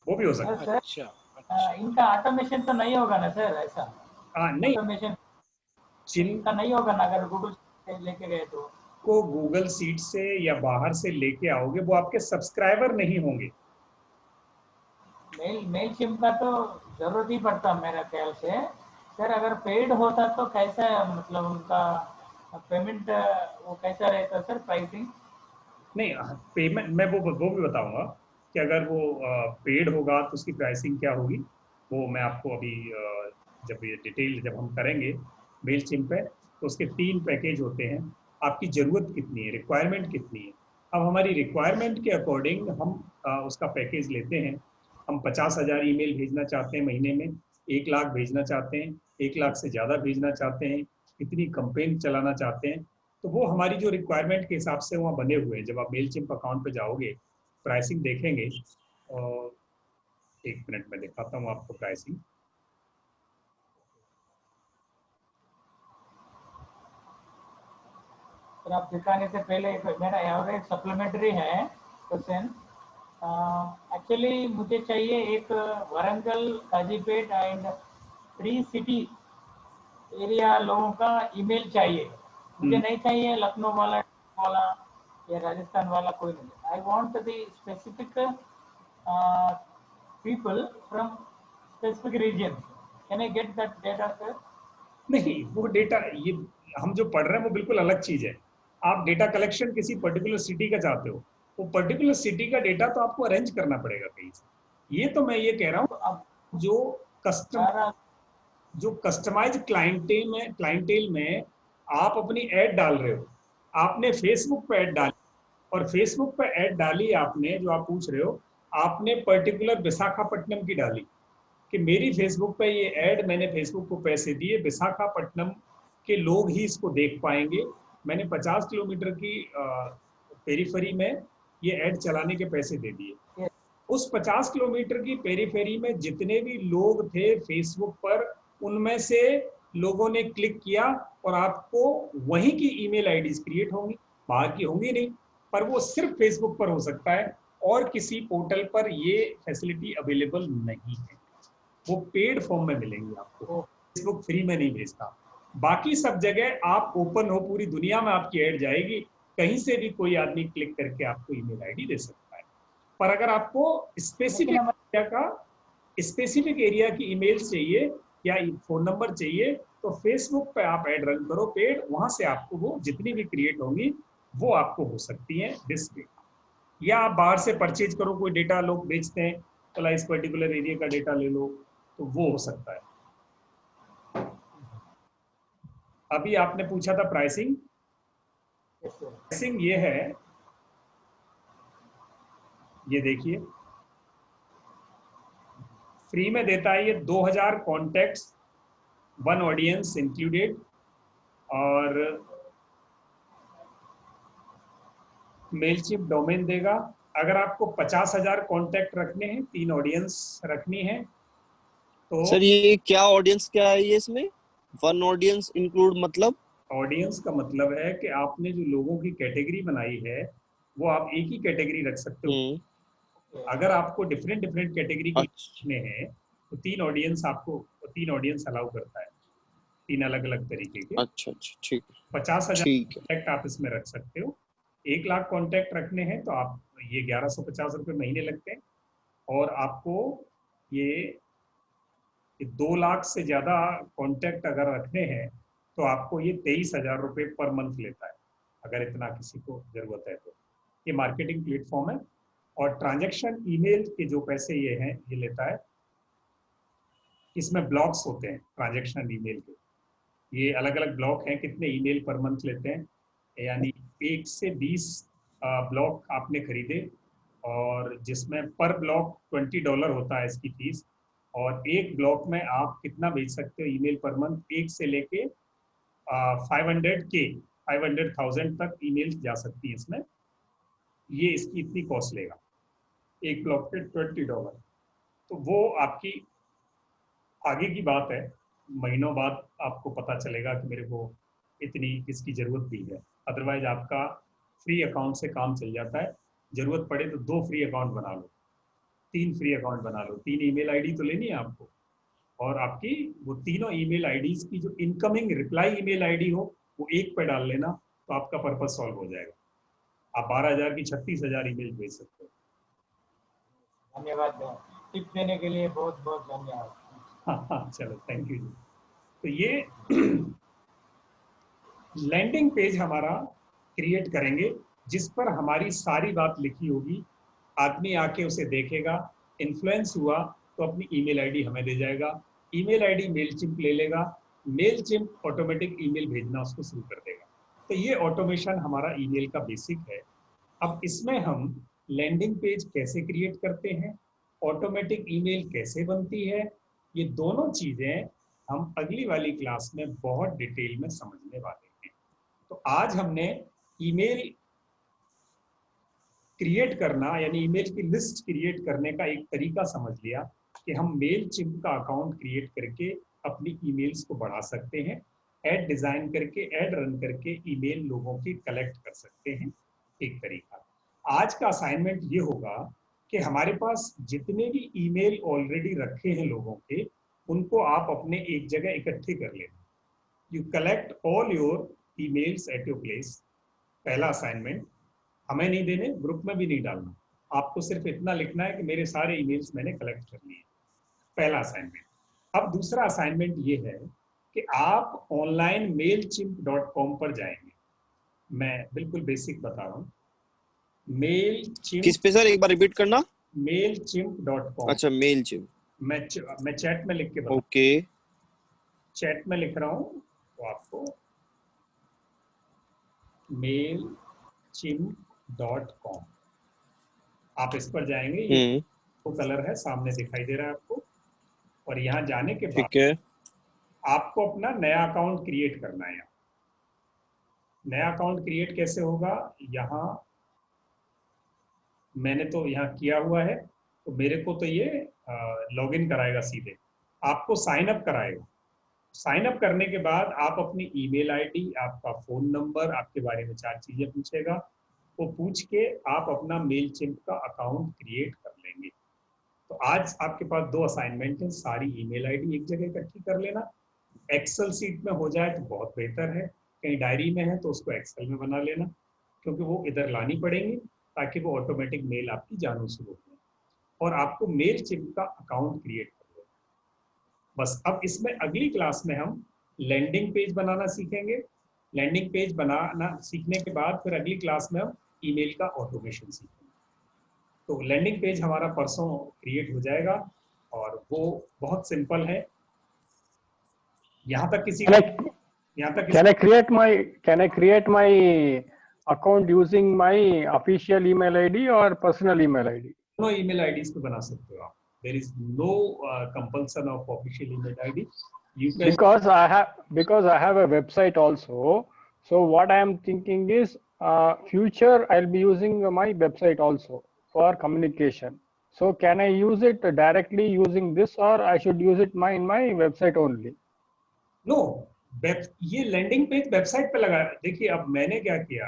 A: वो भी हो सकता है।
C: अच्छा,
F: इनका ऑटोमेशन तो नहीं होगा ना सर? ऐसा
A: नहीं,
F: ऑटोमेशन
A: जिनको
F: का नहीं होगा ना अगर गूगल से लेके गए तो?
A: गूगल सीट से या बाहर से लेके आओगे वो आपके सब्सक्राइबर नहीं होंगे।
F: मेल चिप का तो जरूरत ही पड़ता मेरा ख्याल से सर। अगर पेड होता तो कैसा मतलब उनका पेमेंट वो कैसा रहता सर, प्राइसिंग?
A: नहीं, पेमेंट मैं वो भी बताऊंगा कि अगर वो पेड होगा तो उसकी प्राइसिंग क्या होगी, वो मैं आपको अभी जब ये डिटेल जब हम करेंगे मेल चिम पे तो उसके 3 पैकेज होते हैं। आपकी ज़रूरत कितनी है, रिक्वायरमेंट कितनी है। अब हमारी रिक्वायरमेंट के अकॉर्डिंग हम उसका पैकेज लेते हैं। हम 50,000 ईमेल भेजना चाहते हैं महीने में, 1 लाख भेजना चाहते हैं, 1 लाख से ज़्यादा भेजना चाहते हैं, कितनी कंपेन चलाना चाहते हैं, तो वो हमारी जो रिक्वायरमेंट के हिसाब से वहाँ बने हुए हैं। जब आप मेल चिम्प अकाउंट पे जाओगे प्राइसिंग देखेंगे, और 1 मिनट में दिखाता हूँ आपको प्राइसिंग।
F: सर आप दिखाने से पहले मेरा और एक सप्लीमेंट्री है क्वेश्चन। एक्चुअली मुझे चाहिए एक Warangal, Kazipet and 3 city area लोगों का ईमेल चाहिए। मुझे नहीं चाहिए लखनऊ वाला या राजस्थान वाला, कोई नहीं। I want the specific people from specific region. Can I get that data sir?
A: नहीं, वो डेटा ये हम जो पढ़ रहे हैं वो बिल्कुल अलग चीज़ है। आप डेटा कलेक्शन किसी पर्टिकुलर सिटी का चाहते हो, वो पर्टिकुलर सिटी का डेटा तो आपको अरेंज करना पड़ेगा कहीं से। ये तो मैं ये कह रहा हूँ, अब जो कस्टमाइज क्लाइंटेल में आप अपनी ऐड डाल रहे हो, आपने फेसबुक पे ऐड डाली, और फेसबुक पे ऐड डाली आपने, जो आप पूछ रहे हो, आपने पर्टिकुलर विशाखापट्टनम की डाली कि मेरी फेसबुक पे ये ऐड, मैंने फेसबुक को पैसे दिए, विशाखापट्टनम के लोग ही इसको देख पाएंगे। मैंने 50 किलोमीटर की पेरीफेरी में ये ऐड चलाने के पैसे दे दिए। उस 50 किलोमीटर की पेरीफेरी में जितने भी लोग थे फेसबुक पर, उनमें से लोगों ने क्लिक किया और आपको वहीं की ईमेल आईडीज क्रिएट होंगी, बाहर की होंगी नहीं। पर वो सिर्फ फेसबुक पर हो सकता है और किसी पोर्टल पर ये फैसिलिटी अवेलेबल नहीं है। वो पेड फॉर्म में मिलेंगी आपको, फेसबुक फ्री में नहीं भेजता। बाकी सब जगह आप ओपन हो, पूरी दुनिया में आपकी ऐड जाएगी, कहीं से भी कोई आदमी क्लिक करके आपको ईमेल आईडी दे सकता है। पर अगर आपको स्पेसिफिक एरिया की ईमेल चाहिए या फोन नंबर चाहिए तो फेसबुक पे आप ऐड रन करो पेड, वहां से आपको वो जितनी भी क्रिएट होंगी वो आपको हो सकती है डिस्प्ले। या आप बाहर से परचेज करो, कोई डेटा लोग बेचते हैं, चला इस पर्टिकुलर एरिया का डेटा ले लो, तो वो हो सकता है। अभी आपने पूछा था प्राइसिंग। प्राइसिंग ये है, ये देखिए, फ्री में देता है ये 2000 कॉन्टेक्ट्स, 1 ऑडियंस इंक्लूडेड, और मेलचिप डोमेन देगा। अगर आपको 50,000 कॉन्टेक्ट रखने हैं, 3 ऑडियंस रखनी है तो
B: सर ये क्या ऑडियंस क्या है ये इसमें? 1 ऑडियंस इंक्लूड मतलब?
A: ऑडियंस का मतलब है कि आपने जो लोगों की कैटेगरी बनाई है वो आप एक ही कैटेगरी रख सकते हो। अगर आपको डिफरेंट कैटेगरी के रखने हैं तो 3 ऑडियंस आपको 3 ऑडियंस अलाउ करता है, 3 अलग अलग तरीके के।
B: अच्छा ठीक।
A: 50,000 कॉन्टैक्ट आप इसमें रख सकते हो। 1 लाख कॉन्टैक्ट रखने हैं तो आप तो ये 1150 रुपये महीने लगते हैं। और आपको ये 2 लाख से ज़्यादा कॉन्टैक्ट अगर रखने हैं तो आपको ये 23,000 रुपये पर मंथ लेता है, अगर इतना किसी को ज़रूरत है तो। ये मार्केटिंग प्लेटफॉर्म है। और ट्रांजैक्शन ईमेल के जो पैसे ये हैं ये लेता है। इसमें ब्लॉक्स होते हैं ट्रांजैक्शन ईमेल के, ये अलग अलग ब्लॉक हैं, कितने ईमेल पर मंथ लेते हैं, यानी 1 से 20 ब्लॉक आपने खरीदे और जिसमें पर ब्लॉक $20 होता है इसकी फीस। और एक ब्लॉक में आप कितना भेज सकते हो ईमेल पर मंथ, 1 से लेके 500,000 तक ईमेल जा सकती है इसमें। ये इसकी इतनी कॉस्ट लेगा, एक ब्लॉक पे $20। तो वो आपकी आगे की बात है, महीनों बाद आपको पता चलेगा कि मेरे को इतनी किसकी ज़रूरत भी है। अदरवाइज आपका फ्री अकाउंट से काम चल जाता है। ज़रूरत पड़े तो 2 फ्री अकाउंट बना लो, 3 फ्री अकाउंट बना लो, 3 ईमेल आईडी तो लेनी है आपको। और आपकी वो तीनों ईमेल आईडीज की जो इनकमिंग रिप्लाई ईमेल आईडी हो वो एक पे डाल लेना, तो आपका पर्पज सॉल्व हो जाएगा। आप 12,000 की 36,000 ईमेल भेज सकते हो।
F: धन्यवाद टिप देने के लिए, बहुत बहुत धन्यवाद।
A: हाँ, चलो थैंक यू जी। तो ये लैंडिंग पेज हमारा क्रिएट करेंगे जिस पर हमारी सारी बात लिखी होगी। आदमी आके उसे देखेगा, इन्फ्लुएंस हुआ तो अपनी ईमेल आईडी हमें दे जाएगा, ईमेल आईडी मेलचिम्प ले लेगा, मेलचिम्प ऑटोमेटिक ईमेल भेजना उसको शुरू कर देगा। तो ये ऑटोमेशन हमारा ईमेल का बेसिक है। अब इसमें हम लैंडिंग पेज कैसे क्रिएट करते हैं, ऑटोमेटिक ईमेल कैसे बनती है, ये दोनों चीजें हम अगली वाली क्लास में बहुत डिटेल में समझने वाले हैं। तो आज हमने ईमेल क्रिएट करना यानी ईमेल की लिस्ट क्रिएट करने का एक तरीका समझ लिया कि हम मेलचिम्प का अकाउंट क्रिएट करके अपनी ईमेल्स को बढ़ा सकते हैं, ऐड डिजाइन करके, ऐड रन करके ईमेल लोगों की कलेक्ट कर सकते हैं। एक तरीका। आज का असाइनमेंट ये होगा कि हमारे पास जितने भी ईमेल ऑलरेडी रखे हैं लोगों के, उनको आप अपने एक जगह इकट्ठे कर लेना। You collect all your emails at your place. पहला असाइनमेंट, हमें नहीं देने, ग्रुप में भी नहीं डालना, आपको सिर्फ इतना लिखना है कि मेरे सारे ईमेल्स मैंने कलेक्ट कर लिए। पहला असाइनमेंट। अब दूसरा असाइनमेंट ये है कि आप ऑनलाइन mailchimp.com पर जाएंगे। मैं बिल्कुल बेसिक बता रहा हूँ। मेलचिम्प
B: किस पे सर, एक बार रिपीट करना।
A: mailchimp.com।
B: अच्छा, मेलचिम्प।
A: मैं चैट में लिख के बता,
B: ओके,
A: चैट में लिख रहा हूँ तो आपको mailchimp.com आप इस पर जाएंगे। ये तो कलर है, सामने दिखाई दे रहा है आपको। और यहाँ जाने के बाद
B: ठीक है।
A: आपको अपना नया अकाउंट क्रिएट करना है। नया अकाउंट क्रिएट कैसे होगा, यहाँ मैंने तो यहाँ किया हुआ है, तो मेरे को तो ये लॉगिन कराएगा सीधे, आपको साइन अप कराएगा। साइन अप करने के बाद आप अपनी ईमेल आईडी, आपका फोन नंबर, आपके बारे में 4 चीजें पूछेगा, वो पूछ के आप अपना मेलचिम्प का अकाउंट क्रिएट कर लेंगे। तो आज आपके पास 2 असाइनमेंट हैं। सारी ईमेल आईडी एक जगह इकट्ठी कर लेना, एक्सेल सीट में हो जाए तो बहुत बेहतर है, कहीं डायरी में है तो उसको एक्सेल में बना लेना, क्योंकि वो इधर लानी पड़ेंगी ताकि वो ऑटोमेटिक मेल आपकी जाना शुरू हो और आपको मेलचिम्प का अकाउंट क्रिएट कर लो। बस अब इसमें अगली क्लास में हम लैंडिंग पेज बनाना सीखेंगे। लैंडिंग पेज बनाना सीखने के बाद फिर अगली क्लास में हम ईमेल का ऑटोमेशन सीखेंगे। तो लैंडिंग पेज हमारा परसों क्रिएट हो जाएगा और वो बहुत सिंपल है। यहाँ तक किसी
E: Can I create my account using my official email ID or personal email ID?
A: दोनों ईमेल आईडीज पे बना सकते हो आप। There is no compulsion of official email ID. You can,
E: because I have a website also. So what I am thinking is, future I'll be using my website also for communication. So can I use it directly using this, or I should use it in my website only?
A: No, ये landing page website पे लगा। देखिए अब मैंने क्या किया,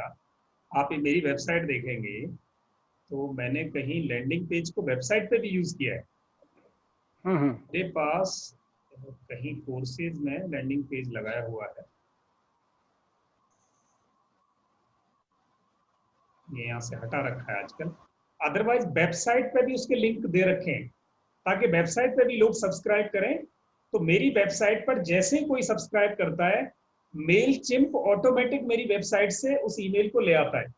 A: आप ये मेरी वेबसाइट देखेंगे तो मैंने कहीं लैंडिंग पेज को वेबसाइट पे भी यूज किया है। मेरे पास कहीं कोर्सेज में लैंडिंग पेज लगाया हुआ है, ये यहाँ से हटा रखा है आजकल। अदरवाइज वेबसाइट पे भी उसके लिंक दे रखे हैं ताकि वेबसाइट पे भी लोग सब्सक्राइब करें। तो मेरी वेबसाइट पर जैसे ही कोई सब्सक्राइब करता है, मेल चिम्प ऑटोमेटिक मेरी वेबसाइट से उस ईमेल को ले आता है।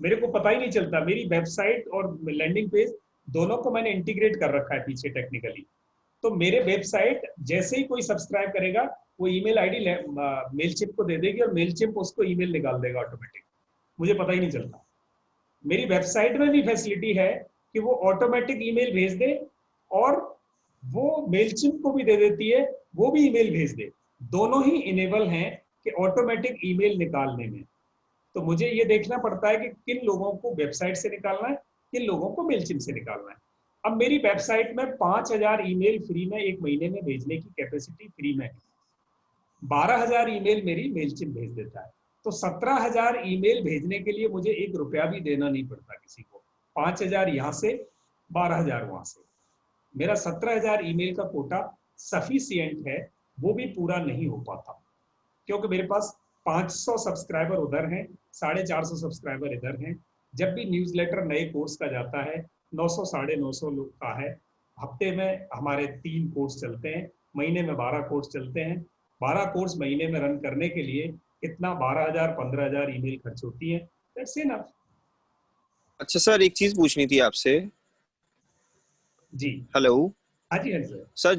A: मेरे को पता ही नहीं चलता। मेरी वेबसाइट और लैंडिंग पेज दोनों को मैंने इंटीग्रेट कर रखा है पीछे टेक्निकली। तो मेरे वेबसाइट जैसे ही कोई सब्सक्राइब करेगा, वो ईमेल आईडी मेलचिम्प को दे देगी और मेलचिम्प उसको ईमेल निकाल देगा ऑटोमेटिक, मुझे पता ही नहीं चलता। मेरी वेबसाइट में भी फैसिलिटी है कि वो ऑटोमेटिक ईमेल भेज दे और वो मेलचिम्प को भी दे देती है, वो भी ईमेल भेज दे। दोनों ही इनेबल हैं कि ऑटोमेटिक ईमेल निकालने में। तो मुझे ये देखना पड़ता है कि किन लोगों को वेबसाइट से निकालना है, किन लोगों को मेलचिम्प से निकालना है। अब मेरी वेबसाइट में 5000 ईमेल फ्री में एक महीने में भेजने की कैपेसिटी फ्री में है। 12000 ईमेल मेरी मेलचिम्प भेज देता है। तो 17000 ईमेल भेजने के लिए मुझे 1 रुपया भी देना नहीं पड़ता किसी को। 5000 यहाँ से, 12000 वहां से। मेरा 17000 ईमेल का कोटा सफिशिएंट है, वो भी पूरा नहीं हो पाता क्योंकि मेरे पास 500 सब्सक्राइबर उधर हैं, 450 सब्सक्राइबर इधर हैं। जब भी न्यूज़लेटर नए कोर्स का जाता है, 900 950 लोग का है। हफ्ते में हमारे 3 कोर्स चलते हैं, महीने में 12 कोर्स चलते हैं। 12 कोर्स महीने में रन करने के लिए कितना 12000 15000 ईमेल खर्च होती है। That's enough.
B: अच्छा सर, एक चीज पूछनी थी आपसे।
A: जी
B: हेलो।
A: हाँ जी, हाँ जी
B: सर,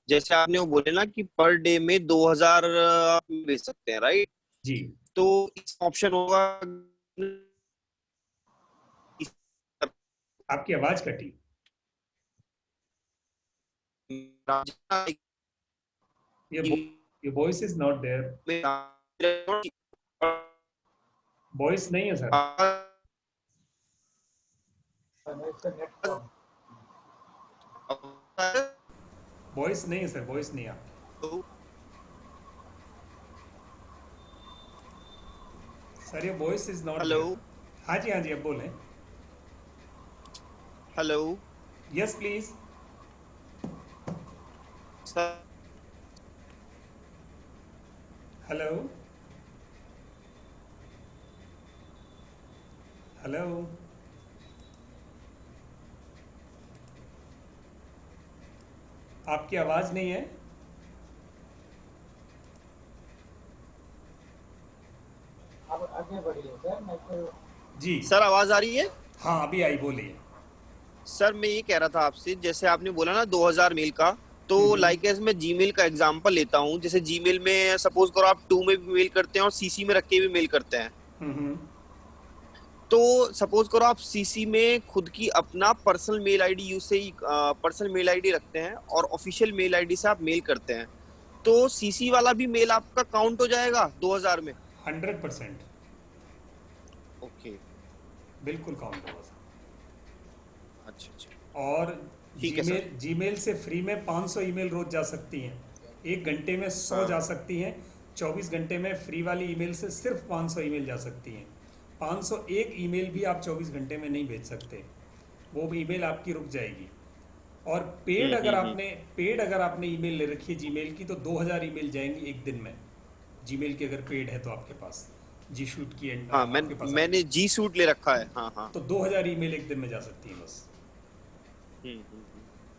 B: जैसे आपने वो बोले ना कि पर डे में 2000 आप भेज सकते हैं, राइट?
A: जी।
B: तो इस ऑप्शन होगा।
A: आपकी आवाज कटी। Your voice is not there। Voice नहीं है सर। वॉइस नहीं है सर, वॉइस नहीं है। सर ये वॉइस इज नॉट।
B: हेलो।
A: हाँ जी, हाँ जी, अब बोलें।
B: Hello.
A: Yes please.
B: Sir.
A: Hello. Hello. आपकी आवाज नहीं है।
F: अब आगे बढ़िए सर। मैं तो
A: जी
B: सर, आवाज आ रही है?
A: हाँ, अभी आई, बोलिए।
B: सर, मैं ये कह रहा था आपसे, जैसे आपने बोला ना 2000 मेल का, तो लाइक एज मैं जीमेल का एग्जांपल लेता हूँ। जैसे जीमेल में सपोज करो आप 2 में भी मेल करते हैं और सीसी में रख के भी मेल करते हैं। तो सपोज करो आप सीसी में खुद की अपना पर्सनल मेल आईडी यूज से ही पर्सनल मेल आईडी रखते हैं और ऑफिशियल मेल आईडी से आप मेल करते हैं, तो सीसी वाला भी मेल आपका काउंट हो जाएगा 2000 में?
A: 100%।
B: ओके,
A: बिल्कुल काउंट होगा सर।
B: अच्छा।
A: और
B: ठीक है सर।
A: जीमेल से फ्री में 500 ईमेल रोज जा सकती हैं। 1 घंटे में 100 जा सकती हैं। 24 घंटे में फ्री वाली ईमेल से सिर्फ 500 ईमेल जा सकती हैं। 501 ईमेल भी आप 24 घंटे में नहीं भेज सकते, वो ईमेल आपकी रुक जाएगी। और पेड अगर आपने ईमेल ले रखी है जीमेल की, तो 2000 ईमेल जाएंगी एक दिन में। जीमेल की अगर पेड है तो आपके पास जी शूट की
B: हाँ, मैंने जी सूट ले रखा है। हाँ।
A: तो 2000 ईमेल एक दिन में जा सकती है बस।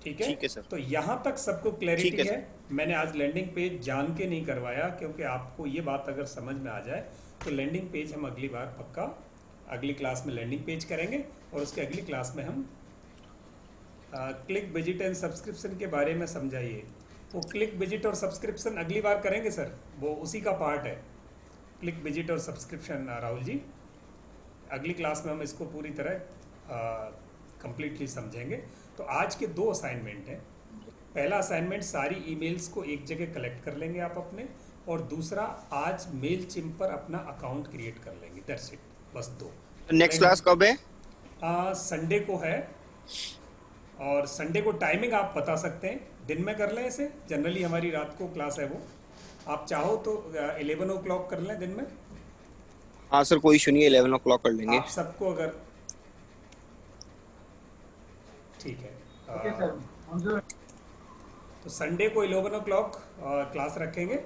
A: ठीक है
B: सर।
A: तो यहाँ तक सबको क्लैरिटी है। मैंने आज लैंडिंग पेज जान के नहीं करवाया, क्योंकि आपको ये बात अगर समझ में आ जाए तो लैंडिंग पेज हम अगली बार पक्का अगली क्लास में लैंडिंग पेज करेंगे। और उसके अगली क्लास में हम क्लिक विजिट एंड सब्सक्रिप्शन के बारे में समझाइए। वो क्लिक विजिट और सब्सक्रिप्शन अगली बार करेंगे सर, वो उसी का पार्ट है, क्लिक विजिट और सब्सक्रिप्शन। राहुल जी, अगली क्लास में हम इसको पूरी तरह कंप्लीटली समझेंगे। तो आज के 2 असाइनमेंट हैं। पहला असाइनमेंट, सारी ईमेल्स को एक जगह कलेक्ट कर लेंगे आप अपने, और दूसरा आज मेल चिम्प पर अपना अकाउंट क्रिएट कर लेंगे। दैट्स इट, बस 2।
B: नेक्स्ट क्लास कब है?
A: संडे को है। और संडे को टाइमिंग आप बता सकते हैं, दिन में कर लें इसे। जनरली हमारी रात को क्लास है वो, आप चाहो तो 11 o'clock कर लें दिन में।
B: हाँ सर, कोई इशू नहीं है, 11 o'clock कर लेंगे।
A: आप सबको अगर ठीक है।
F: Okay sir.
A: तो संडे को 11 o'clock क्लास रखेंगे।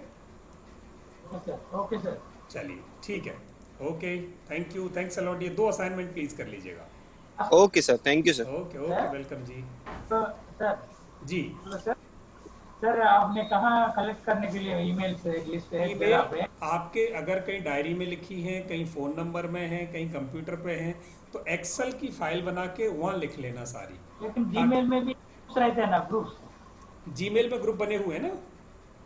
F: Okay sir.
A: चलिए ठीक है, okay, thank you, thanks a lot. ये 2 असाइनमेंट प्लीज कर लीजिएगा।
B: Okay sir, thank you sir.
A: Okay okay, welcome जी।
F: तो सर
A: जी
F: हेलो सर, सर आपने कहाँ कलेक्ट करने के लिए ईमेल से लिस्ट एक
A: ईमेल
F: जगह पे?
A: आपके अगर कहीं डायरी में लिखी है, कहीं फ़ोन नंबर में है, कहीं कंप्यूटर पे है, तो एक्सेल की फाइल बना के वहाँ लिख लेना सारी।
F: लेकिन जीमेल में भी ग्रुप्स रहते हैं ना, ग्रुप्स?
A: जीमेल में ग्रुप बने हुए हैं ना।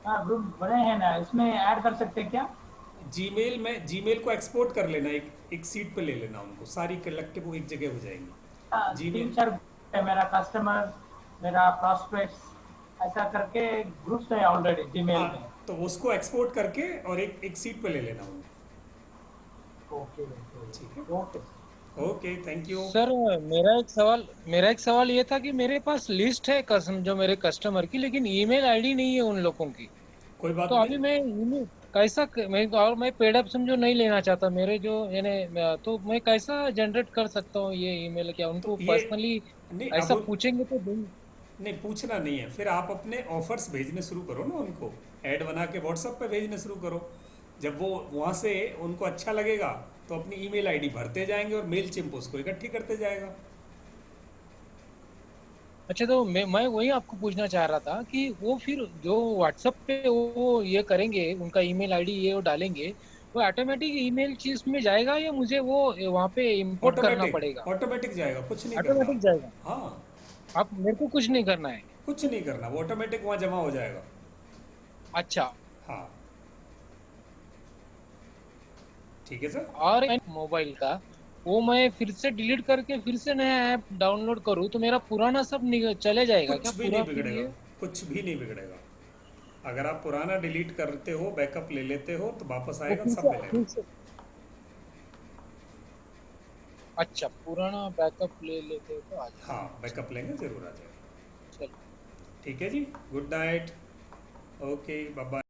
F: हाँ ग्रुप बने हैं ना, इसमें ऐड कर सकते हैं क्या?
A: जीमेल को एक्सपोर्ट कर लेना, एक एक सीट पे ले लेना उनको, सारी कलेक्टिव वो एक जगह हो जाएंगी।
F: हाँ, तीन
A: जीमेल
F: चार group है, मेरा कस्टमर, मेरा प्रॉस्पेक्ट्स, ऐसा करके ग्रुप्स है ऑलरेडी जीमेल
A: हाँ,
F: में।
A: तो उसको एक्सपोर्ट करके और एक एक सीट पे ले लेना उनको।
F: ओके
A: ठीक है,
F: okay.
A: Okay, thank you.
C: Sir मेरा एक सवाल ये था कि मेरे पास लिस्ट है कसम जो मेरे कस्टमर की, लेकिन ईमेल आईडी नहीं है उन लोगों की।
A: कोई बात
C: तो
A: नहीं।
C: अभी मैं ईमेल मैं पेड अप समझो नहीं लेना चाहता, मेरे जो यानी तो मैं कैसा जनरेट कर सकता हूँ ये ईमेल? क्या
A: तो
C: उनको
A: ये
C: पर्सनली
A: नहीं,
C: ऐसा
A: अब
C: पूछेंगे तो दूँ?
A: नहीं, पूछना नहीं है, फिर आप अपने ऑफर्स भेजने शुरू करो ना उनको, ऐड बना के व्हाट्सएप पे भेजने शुरू करो। जब वो वहाँ से उनको अच्छा लगेगा तो अपनी ईमेल आईडी भरते जाएंगे और मेल चिम्प उसको इकट्ठी करते जाएगा।
C: अच्छा, तो मैं वही आपको पूछना चाह रहा था कि वो फिर जो व्हाट्सएप पे वो ये करेंगे, उनका ईमेल आईडी ये वो डालेंगे, वो ऑटोमेटिक ईमेल चीज में जाएगा या मुझे वो वहाँ पे इंपोर्ट करना
A: ऑटोमेटिक
C: पड़ेगा?
A: ऑटोमेटिक जाएगा, कुछ नहीं करना।
C: ऑटोमेटिक जाएगा?
A: हाँ,
C: आप मेरे को कुछ नहीं करना है?
A: कुछ नहीं करना, वो ऑटोमेटिक वहाँ जमा हो जाएगा।
C: अच्छा।
A: हाँ, ठीक है सर।
C: और मोबाइल का वो मैं फिर से डिलीट करके फिर से नया ऐप डाउनलोड करूँ तो मेरा पुराना सब चले जाएगा क्या
A: कुछ भी नहीं
C: पूरा फिर
A: बिगड़ेगा,
C: ये?
A: कुछ भी नहीं बिगड़ेगा। अगर आप पुराना डिलीट करते हो, बैकअप ले लेते हो, तो वापस
C: वो
A: आएगा,
C: फिर
A: सब
C: से
A: मिलेगा।
C: फिर से अच्छा, पुराना बैकअप ले लेते हो तो आ
A: हाँ,
C: जाएगा? अच्छा,
A: बैकअप लेंगे, जरूर आ जाएगा।
C: चलो।
A: ठीक है जी, good night. Okay, bye bye.